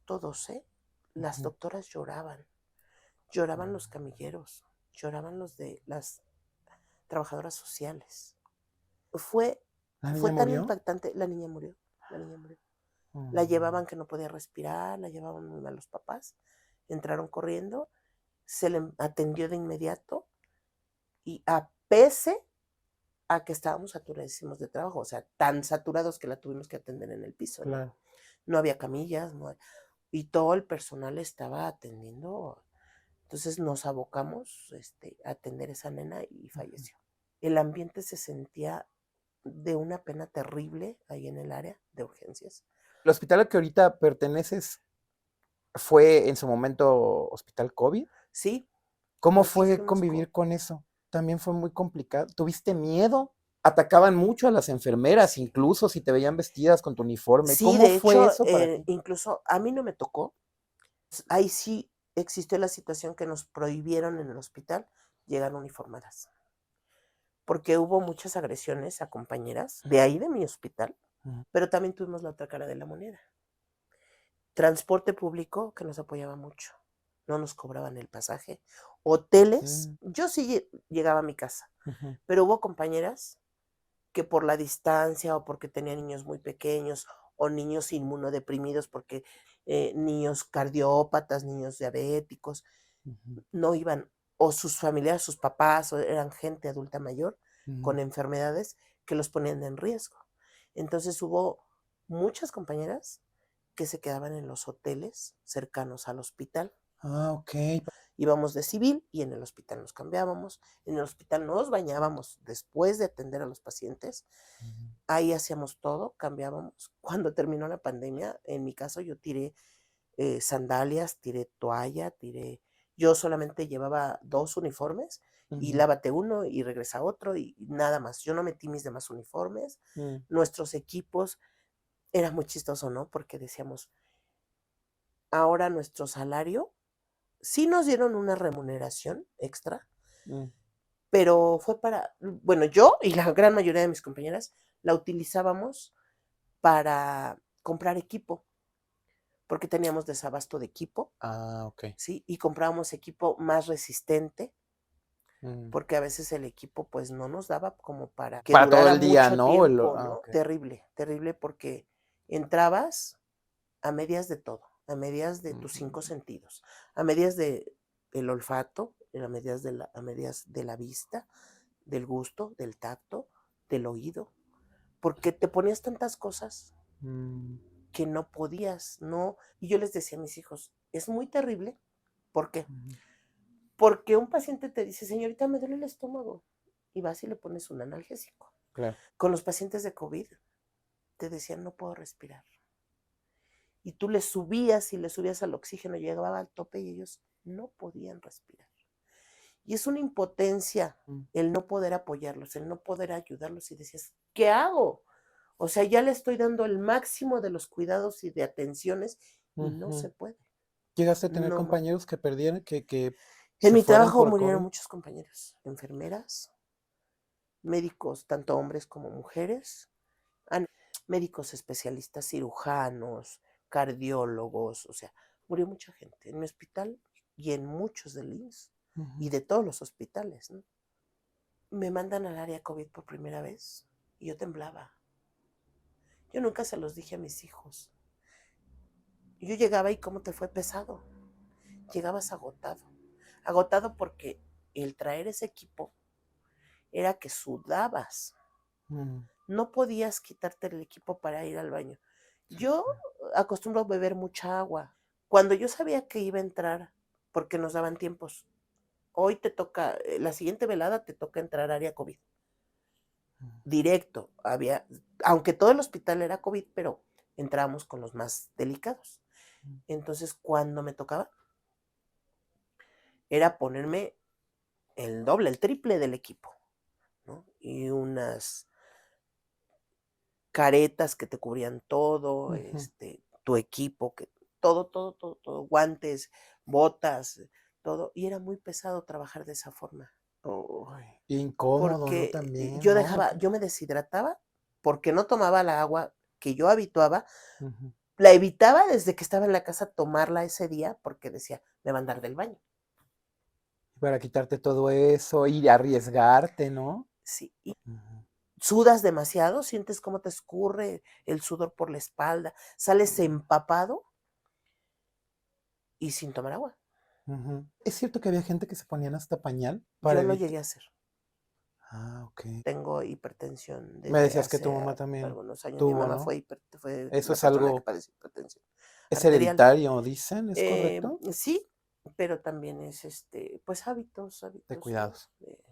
las Ujú. doctoras lloraban. Lloraban los Mm. camilleros, lloraban los de las trabajadoras sociales. Fue, ¿La fue niña tan murió? impactante, la niña murió, la niña murió. La Mm, llevaban que no podía respirar, la llevaban muy mal los papás, entraron corriendo, se le atendió de inmediato y a pese a que estábamos saturadísimos de trabajo, o sea, tan saturados que la tuvimos que atender en el piso, ¿no? claro. No había camillas, y todo el personal estaba atendiendo. Entonces nos abocamos a atender a esa nena y Ujú. falleció. El ambiente se sentía de una pena terrible ahí en el área de urgencias. ¿El hospital al que ahorita perteneces fue en su momento hospital COVID? Sí, ¿Cómo aquí fue fuimos convivir con eso? También fue muy complicado. ¿Tuviste miedo? Atacaban mucho a las enfermeras, incluso si te veían vestidas con tu uniforme. sí, ¿Cómo de fue hecho, eso para ti? incluso a mí no me tocó. Ahí sí existió la situación que nos prohibieron en el hospital llegar uniformadas, porque hubo muchas agresiones a compañeras de ahí de mi hospital, Ujú. pero también tuvimos la otra cara de la moneda. Transporte público que nos apoyaba mucho, no nos cobraban el pasaje. Hoteles, Mm, yo sí llegaba a mi casa, ujú, pero hubo compañeras que por la distancia o porque tenían niños muy pequeños o niños inmunodeprimidos porque niños cardiópatas, niños diabéticos, ujú, no iban, o sus familiares, sus papás, o eran gente adulta mayor ujú. con enfermedades que los ponían en riesgo. Entonces hubo muchas compañeras que se quedaban en los hoteles cercanos al hospital. Ah, ok. Íbamos de civil y en el hospital nos cambiábamos. En el hospital nos bañábamos después de atender a los pacientes. Ujú, Ahí hacíamos todo, cambiábamos. Cuando terminó la pandemia, en mi caso yo tiré sandalias, tiré toalla, tiré. Yo solamente llevaba 2 uniformes y ujú, lávate uno y regresa otro y nada más. Yo no metí mis demás uniformes. mm, Nuestros equipos, era muy chistoso, ¿no? Porque decíamos, ahora nuestro salario, sí nos dieron una remuneración extra, mm. pero fue para, bueno, yo y la gran mayoría de mis compañeras la utilizábamos para comprar equipo, porque teníamos desabasto de equipo, Ah, ok. ¿sí? Y comprábamos equipo más resistente. porque a veces el equipo pues no nos daba como para que Para todo durara el día, mucho ¿no? tiempo, ¿no? Ok. Terrible, terrible porque entrabas a medias de todo, a medias de tus 5 sentidos, a medias de el olfato, a medias de la vista, del gusto, del tacto, del oído, porque te ponías tantas cosas Mm, que no podías, no. Y yo les decía a mis hijos, es muy terrible. ¿Por qué? ujú, Porque un paciente te dice, señorita, me duele el estómago, y vas y le pones un analgésico. claro. Con los pacientes de COVID te decían, no puedo respirar. Y tú les subías y les subías al oxígeno, llegaba al tope y ellos no podían respirar. Y es una impotencia Mm, el no poder apoyarlos, el no poder ayudarlos y decías, ¿qué hago? O sea, ya le estoy dando el máximo de los cuidados y de atenciones y no se ujú. puede. ¿Llegaste a tener No, compañeros que perdieron, que en se mi fueron trabajo por murieron COVID? muchos compañeros, enfermeras, médicos, tanto hombres como mujeres, médicos especialistas, cirujanos, cardiólogos, o sea, murió mucha gente en mi hospital y en muchos del IMSS y Ujú. de todos los hospitales, ¿no? Me mandan al área COVID por primera vez y yo temblaba. Yo nunca se los dije a mis hijos. Yo llegaba y cómo te fue pesado. Llegabas agotado. Agotado porque el traer ese equipo era que sudabas. Mm, No podías quitarte el equipo para ir al baño. Yo acostumbro a beber mucha agua. Cuando yo sabía que iba a entrar, porque nos daban tiempos, hoy te toca, la siguiente velada te toca entrar área COVID. mm, Directo, aunque todo el hospital era COVID, pero entrábamos con los más delicados. mm. Entonces, cuando me tocaba, era ponerme el doble, el triple del equipo, ¿no? Y unas caretas que te cubrían todo, Ujú. tu equipo, que todo, guantes, botas, todo, y era muy pesado trabajar de esa forma, Uy, incómodo, ¿no? porque También, ¿no? yo me deshidrataba porque no tomaba la agua que yo habituaba, Ujú. la evitaba desde que estaba en la casa tomarla ese día porque decía, me va a andar del baño. Para quitarte todo eso y arriesgarte, ¿no? Sí, y Ujú, sudas demasiado, sientes cómo te escurre el sudor por la espalda, sales empapado y sin tomar agua. ujú. ¿Es cierto que había gente que se ponían hasta pañal para Yo lo evitar? llegué a hacer. Ah, ok. Tengo hipertensión Me desde decías que tu hace mamá también algunos años. Mi tuvo, mamá ¿no? fue Eso la es persona que algo, padece hipertensión es arterial. hereditario, dicen, ¿es correcto? Sí, pero también es pues De hábitos, ¿no? cuidados.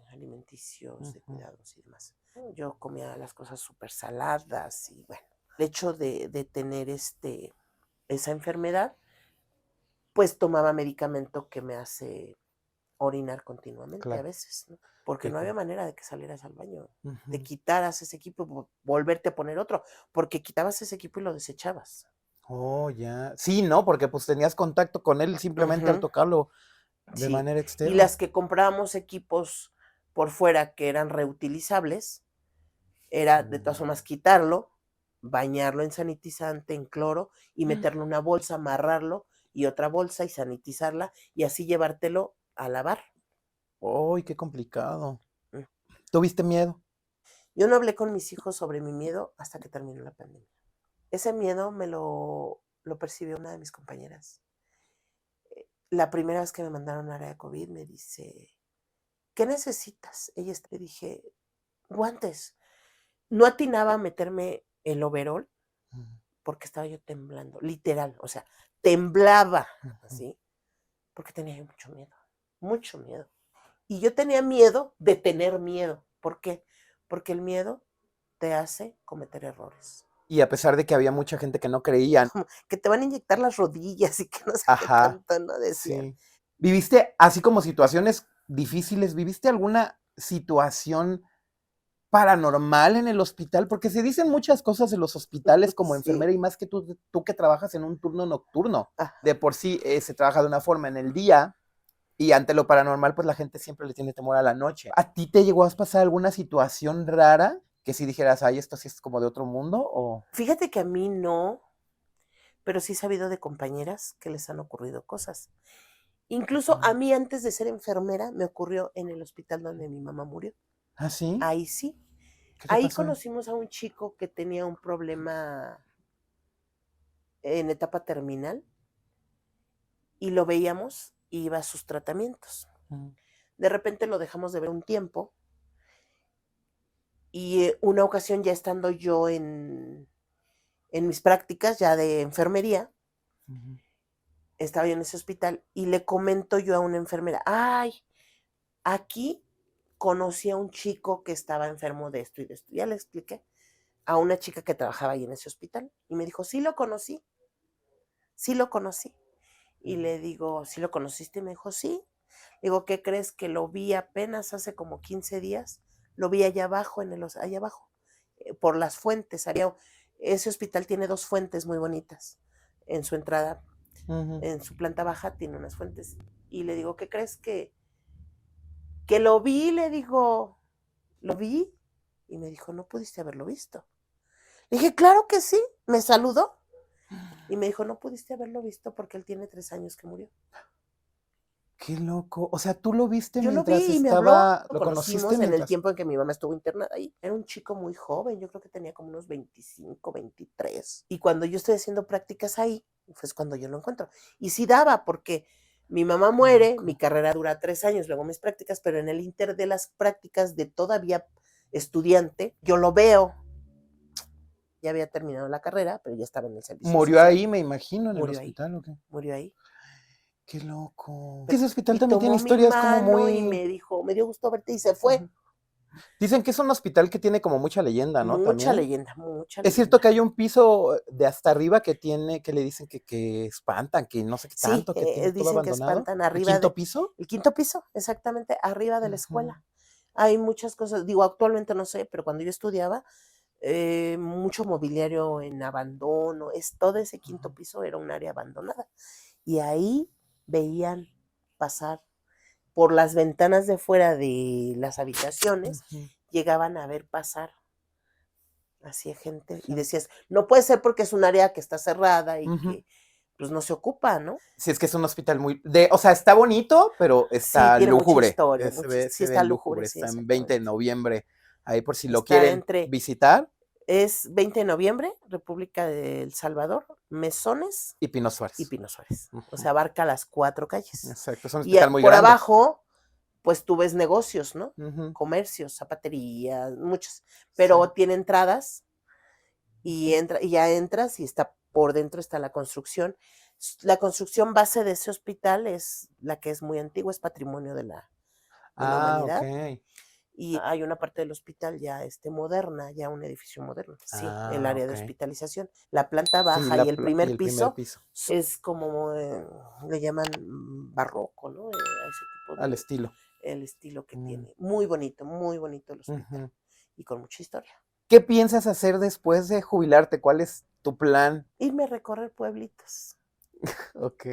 Alimenticios, de Ujú, cuidados y demás. Yo comía las cosas súper saladas y bueno, el hecho de tener esa enfermedad, pues tomaba medicamento que me hace orinar continuamente a claro, veces, ¿no? Porque qué no había feo. manera de que salieras al baño, te Ujú. quitaras ese equipo y volverte a poner otro, porque quitabas ese equipo y lo desechabas. Oh, ya. Sí, ¿no? Porque pues tenías contacto con él simplemente al Ujú, tocarlo de sí, manera y externa. las que comprábamos equipos por fuera que eran reutilizables, era de todas formas Mm. quitarlo, bañarlo en sanitizante, en cloro y meterlo en una bolsa, amarrarlo y otra bolsa y sanitizarla y así llevártelo a lavar. ¡Uy, qué complicado! Mm. ¿Tuviste miedo? Yo no hablé con mis hijos sobre mi miedo hasta que terminó la pandemia. Ese miedo lo percibió una de mis compañeras. La primera vez que me mandaron a área de COVID me dice, ¿qué necesitas? Le dije, guantes. No atinaba a meterme el overol Ujú, porque estaba yo temblando, literal, o sea, temblaba ujú. así, porque tenía yo mucho miedo, mucho miedo. Y yo tenía miedo de tener miedo. ¿Por qué? Porque el miedo te hace cometer errores. Y a pesar de que había mucha gente que no creían, Que te van a inyectar las rodillas y que no sé qué ajá, tanto, ¿no? Decían. sí. ¿Viviste así como situaciones difíciles? ¿Viviste alguna situación paranormal en el hospital? Porque se dicen muchas cosas en los hospitales como Sí. enfermera y más que tú que trabajas en un turno nocturno. Ah, De por sí se trabaja de una forma en el día y ante lo paranormal pues la gente siempre le tiene temor a la noche. ¿A ti te llegó a pasar alguna situación rara que si dijeras, ay, esto sí es como de otro mundo? O... fíjate que a mí no, pero sí he sabido de compañeras que les han ocurrido cosas. Incluso a mí, antes de ser enfermera, me ocurrió en el hospital donde mi mamá murió. ¿Ah, sí? Ahí sí. ¿Qué te Ahí pasó? conocimos a un chico que tenía un problema en etapa terminal y lo veíamos y iba a sus tratamientos. De repente lo dejamos de ver un tiempo y una ocasión, ya estando yo en mis prácticas ya de enfermería, estaba yo en ese hospital y le comento yo a una enfermera, ay, aquí conocí a un chico que estaba enfermo de esto y de esto. Ya le expliqué a una chica que trabajaba ahí en ese hospital y me dijo, sí lo conocí. Y le digo, ¿sí lo conociste? Y me dijo, sí. Digo, ¿qué crees? Que lo vi apenas hace como 15 días. Lo vi allá abajo, allá abajo, por las fuentes. Ese hospital tiene 2 fuentes muy bonitas en su entrada. En su planta baja tiene unas fuentes. Y le digo, ¿qué crees? Que lo vi, le digo, ¿lo vi? Y me dijo, no pudiste haberlo visto. Le dije, claro que sí. Me saludó. Y me dijo, no pudiste haberlo visto porque él tiene 3 años que murió. Qué loco. O sea, tú lo viste Yo lo mientras vi y me habló. estaba, Lo lo conociste conocimos en el mientras. tiempo en que mi mamá estuvo internada ahí. Era un chico muy joven, yo creo que tenía como unos 25, 23. Y cuando yo estoy haciendo prácticas ahí, pues cuando yo lo encuentro. Y sí daba, porque mi mamá muere, mi carrera dura 3 años, luego mis prácticas, pero en el inter de las prácticas de todavía estudiante, yo lo veo. Ya había terminado la carrera, pero ya estaba en el servicio Murió social. ahí, me imagino, en el Murió ahí, hospital, ¿o qué? murió ahí. Qué loco. Pero, Ese hospital y también tiene tomó mi historias como mano y muy. me dijo, me dio gusto verte y se fue. Ujú. Dicen que es un hospital que tiene como mucha leyenda, ¿no? Mucha También. leyenda, mucha Es cierto leyenda. que hay un piso de hasta arriba que tiene, que le dicen que espantan, que no sé qué Sí, tanto, que tiene todo dicen que abandonado. espantan ¿El arriba quinto de piso? el 5.º piso, exactamente, arriba de la Ujú. escuela. Hay muchas cosas, digo, actualmente no sé, pero cuando yo estudiaba, mucho mobiliario en abandono, todo ese 5.º piso era un área abandonada. Y ahí veían pasar por las ventanas de fuera de las habitaciones, Ujú. llegaban a ver pasar así gente y decías, no puede ser porque es un área que está cerrada y Ujú. que pues no se ocupa, ¿no? Sí, es que es un hospital muy, o sea, está bonito, pero Sí, está tiene mucha lúgubre. historia, Se sí ve está lúgubre, lúgubre. sí, Está en 20 de exactamente. noviembre. Ahí por si lo Está quieren entre, visitar. es 20 de noviembre, República de El Salvador, Mesones Y Pino y Suárez. Pino Suárez. O Ujú. sea, abarca las 4 calles. Exacto, es un Y hospital muy por grande. abajo, pues tú ves negocios, ¿no? Ujú. Comercios, zapaterías, muchos. Sí. Pero tiene entradas y, Ujú. y ya entras y está por dentro está la construcción. La construcción base de ese hospital es la que es muy antigua, es patrimonio de la Ah, ok. humanidad. Y hay una parte del hospital ya moderna, ya un edificio moderno. Sí, el Ah, área de ok. hospitalización. La planta Sí, baja y el y primer el primer piso piso. es como le llaman barroco, ¿no? A ese tipo Al estilo. el estilo que Mm. tiene. Muy bonito el hospital. Ujú. Y con mucha historia. ¿Qué piensas hacer después de jubilarte? ¿Cuál es tu plan? Irme a recorrer pueblitos. Ok,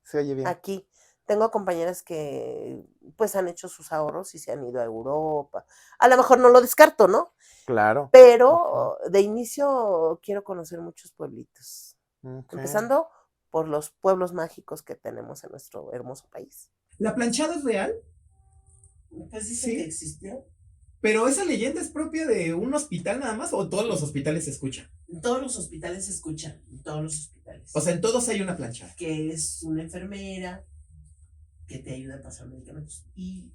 se oye bien. Aquí tengo compañeras que pues han hecho sus ahorros y se han ido a Europa. A lo mejor no lo descarto, ¿no? Claro. Ujú. Pero de inicio quiero conocer muchos pueblitos, Ok. empezando por los pueblos mágicos que tenemos en nuestro hermoso país. ¿La planchada es real? Pues dicen que Sí. existió. ¿Pero esa leyenda es propia de un hospital nada más o todos los hospitales se escuchan? En todos los hospitales se escuchan, en todos los hospitales. O sea, en todos hay una planchada. Que es una enfermera que te ayuda a pasar medicamentos. Y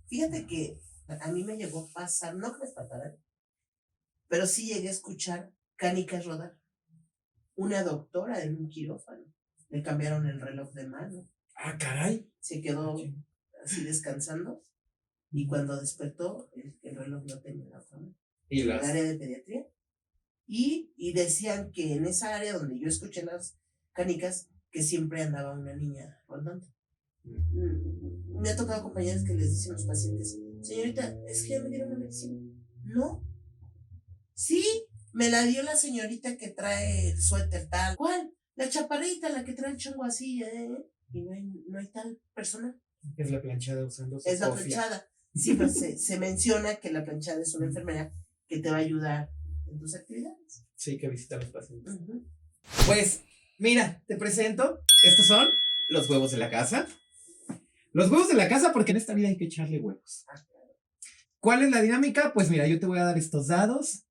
fíjate que a mí me llegó a pasar, no que me espantara, pero sí llegué a escuchar canicas rodar. Una doctora en un quirófano. Le cambiaron el reloj de mano. Ah, caray. Se quedó así descansando y cuando despertó el reloj no tenía la forma. ¿Y En el área de pediatría. Y decían que en esa área donde yo escuché las canicas, que siempre andaba una niña rondando. Me ha tocado compañeros que les dicen a los pacientes, señorita, es que ya me dieron la medicina. No. Sí, me la dio la señorita que trae el suéter tal. ¿Cuál? La chaparrita, la que trae el chongo así, y no hay tal persona. Es la planchada usando su Es la cofia. planchada. Sí, pero se menciona que la planchada es una enfermera que te va a ayudar en tus actividades. Sí, que visita a los pacientes. Uh-huh. Pues, mira, te presento. Estos son los huevos de la casa. Los huevos de la casa, porque en esta vida hay que echarle huevos. ¿Cuál es la dinámica? Pues mira, yo te voy a dar estos dados.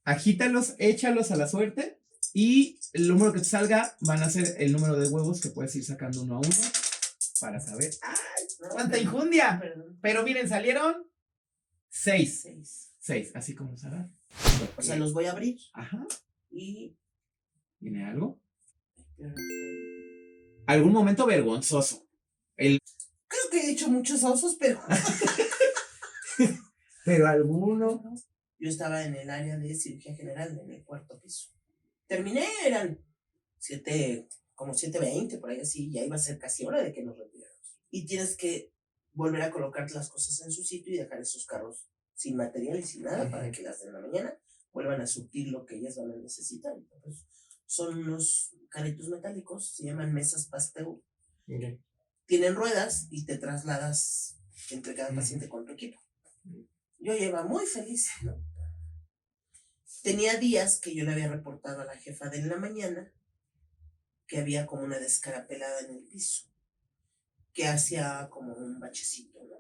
Agítalos, échalos a la suerte. Y el número que te salga van a ser el número de huevos que puedes ir sacando uno a uno para saber. ¡Ay! ¡Cuánta injundia! Perdón. Pero miren, salieron 6. 6. 6, así como Sara. O sea, los voy a abrir Ajá. y... ¿Tiene algo? ¿Algún momento vergonzoso? Creo que he hecho muchos osos, pero... Pero alguno. Yo estaba en el área de cirugía general, en el 4º piso. Terminé, eran 7:20, por ahí así, ya iba a ser casi hora de que nos retiráramos. Y tienes que volver a colocar las cosas en su sitio y dejar esos carros sin material y sin nada para que las de la mañana vuelvan a surtir lo que ellas van a necesitar. Entonces, son unos carritos metálicos, se llaman mesas Pasteur. Okay. Tienen ruedas y te trasladas entre cada paciente con tu equipo. Yo iba muy feliz, ¿no? Tenía días que yo le había reportado a la jefa de la mañana que había como una descarapelada en el piso, que hacía como un bachecito, ¿no?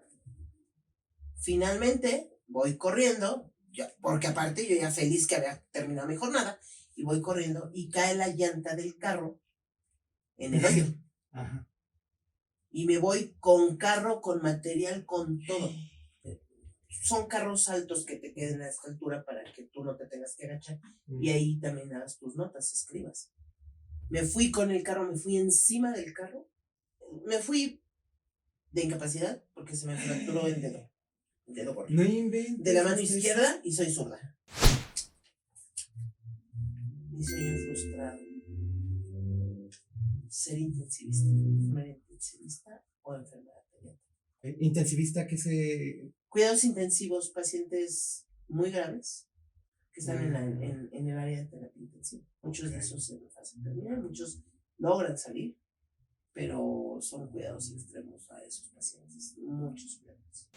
Finalmente voy corriendo, porque aparte yo ya feliz que había terminado mi jornada, y voy corriendo y cae la llanta del carro en el hoyo. Ajá. Y me voy con carro, con material, con todo. Son carros altos que te queden a esta altura para que tú no te tengas que agachar. Y ahí también hagas tus notas, escribas. Me fui con el carro, me fui encima del carro. Me fui de incapacidad porque se me fracturó el dedo. El dedo gordo. No inventes. De la mano izquierda y soy zurda. Mi sueño frustrado. Ser intensivista. Enfermera intensivista o enfermera pediatra. Intensivista que se... Cuidados intensivos, pacientes muy graves que están en el área de terapia intensiva. Muchos de esos en fase terminal, muchos logran salir, pero son cuidados extremos a esos pacientes. Muchos cuidados.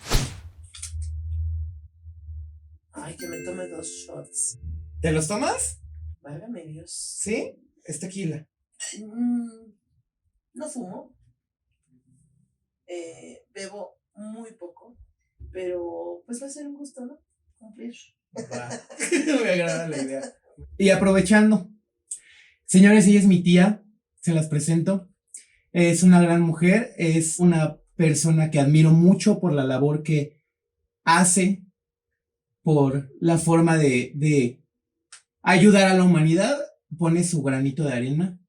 Ay, que me tome 2 shots. ¿Te los tomas? Válgame Dios. Sí, es tequila. No fumo. Bebo muy poco. Pero pues va a ser un gusto, ¿no? Cumplir. Me agrada la idea. Y aprovechando, señores, ella es mi tía, se las presento. Es una gran mujer, es una persona que admiro mucho por la labor que hace, por la forma de ayudar a la humanidad. Pone su granito de arena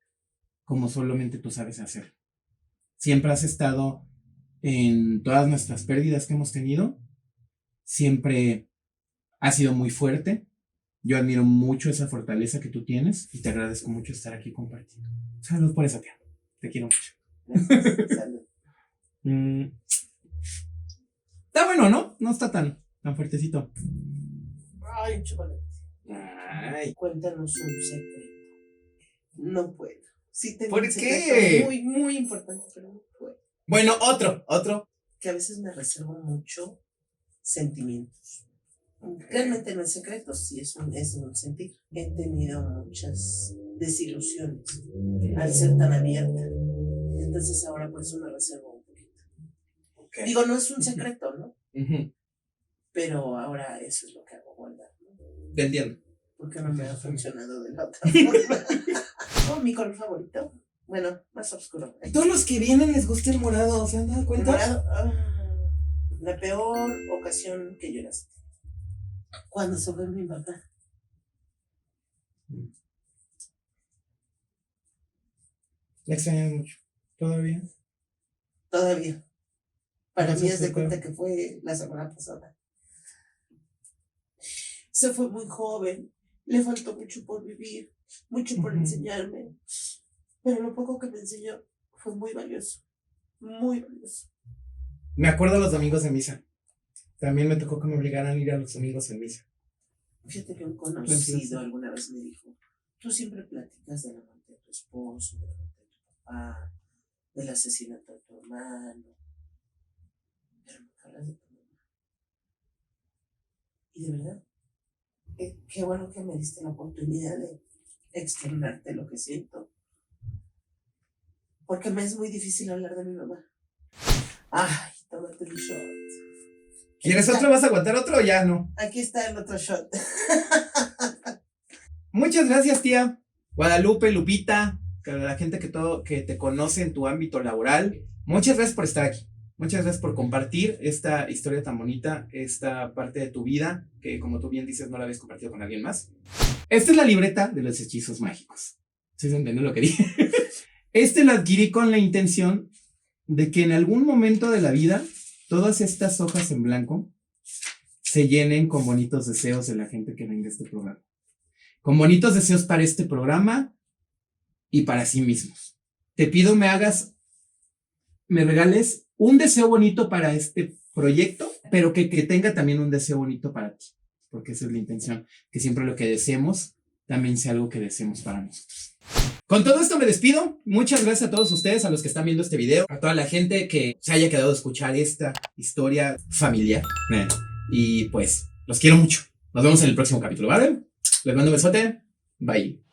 como solamente tú sabes hacer. Siempre has estado en todas nuestras pérdidas que hemos tenido. Siempre has sido muy fuerte. Yo admiro mucho esa fortaleza que tú tienes y te agradezco mucho estar aquí compartiendo. Salud por eso, tía. Te quiero mucho. Salud. Está bueno, ¿no? No está tan fuertecito. Ay, chocolate. Ay. Cuéntanos un secreto. No puedo. Sí tengo ¿Por un secreto qué? muy, muy importante, pero no puedo. Bueno, otro. Que a veces me reservo mucho sentimientos. Realmente no es secreto, sí es un sentir. He tenido muchas desilusiones al ser tan abierta. Entonces ahora por eso me reservo un poquito. Okay. Digo, no es un secreto, ¿no? Uh-huh. Pero ahora eso es lo que hago, guardar, ¿no? Te entiendo. Porque no me ha funcionado de la otra forma. Oh, mi color favorito. Bueno, más oscuro. Todos los que vienen les gusta el morado, ¿se han dado El cuenta? morado, la peor ocasión que lloraste. Cuando se fue mi papá. Me extrañas mucho. ¿Todavía? Todavía. Para No mí se es de fue, cuenta que fue la semana pasada. Se fue muy joven. Le faltó mucho por vivir. Mucho por enseñarme. Pero lo poco que me enseñó fue muy valioso. Muy valioso. Me acuerdo los domingos de misa. También me tocó que me obligaran a ir a los domingos en misa. Fíjate que un conocido alguna vez me dijo, tú siempre platicas de la muerte de tu esposo, de la muerte de tu papá, del asesinato de tu hermano, pero nunca hablas de tu mamá. Y de verdad, qué bueno que me diste la oportunidad de externarte lo que siento. Porque me es muy difícil hablar de mi mamá. Ay, tómate un shot. ¿Quieres otro? ¿Vas a aguantar otro o ya no? Aquí está el otro shot. Muchas gracias, tía. Guadalupe, Lupita, la gente que te conoce en tu ámbito laboral. Muchas gracias por estar aquí. Muchas gracias por compartir esta historia tan bonita, esta parte de tu vida, que como tú bien dices, no la habías compartido con alguien más. Esta es la libreta de los hechizos mágicos. ¿Sí se entendió lo que dije? Lo adquirí con la intención de que en algún momento de la vida, todas estas hojas en blanco se llenen con bonitos deseos de la gente que venga a este programa. Con bonitos deseos para este programa y para sí mismos. Te pido me regales un deseo bonito para este proyecto, pero que tenga también un deseo bonito para ti, porque esa es la intención, que siempre lo que deseemos también sea algo que deseemos para nosotros. Con todo esto me despido. Muchas gracias a todos ustedes, a los que están viendo este video, a toda la gente que se haya quedado a escuchar esta historia familiar. Y pues, los quiero mucho. Nos vemos en el próximo capítulo, ¿vale? Les mando un besote. Bye.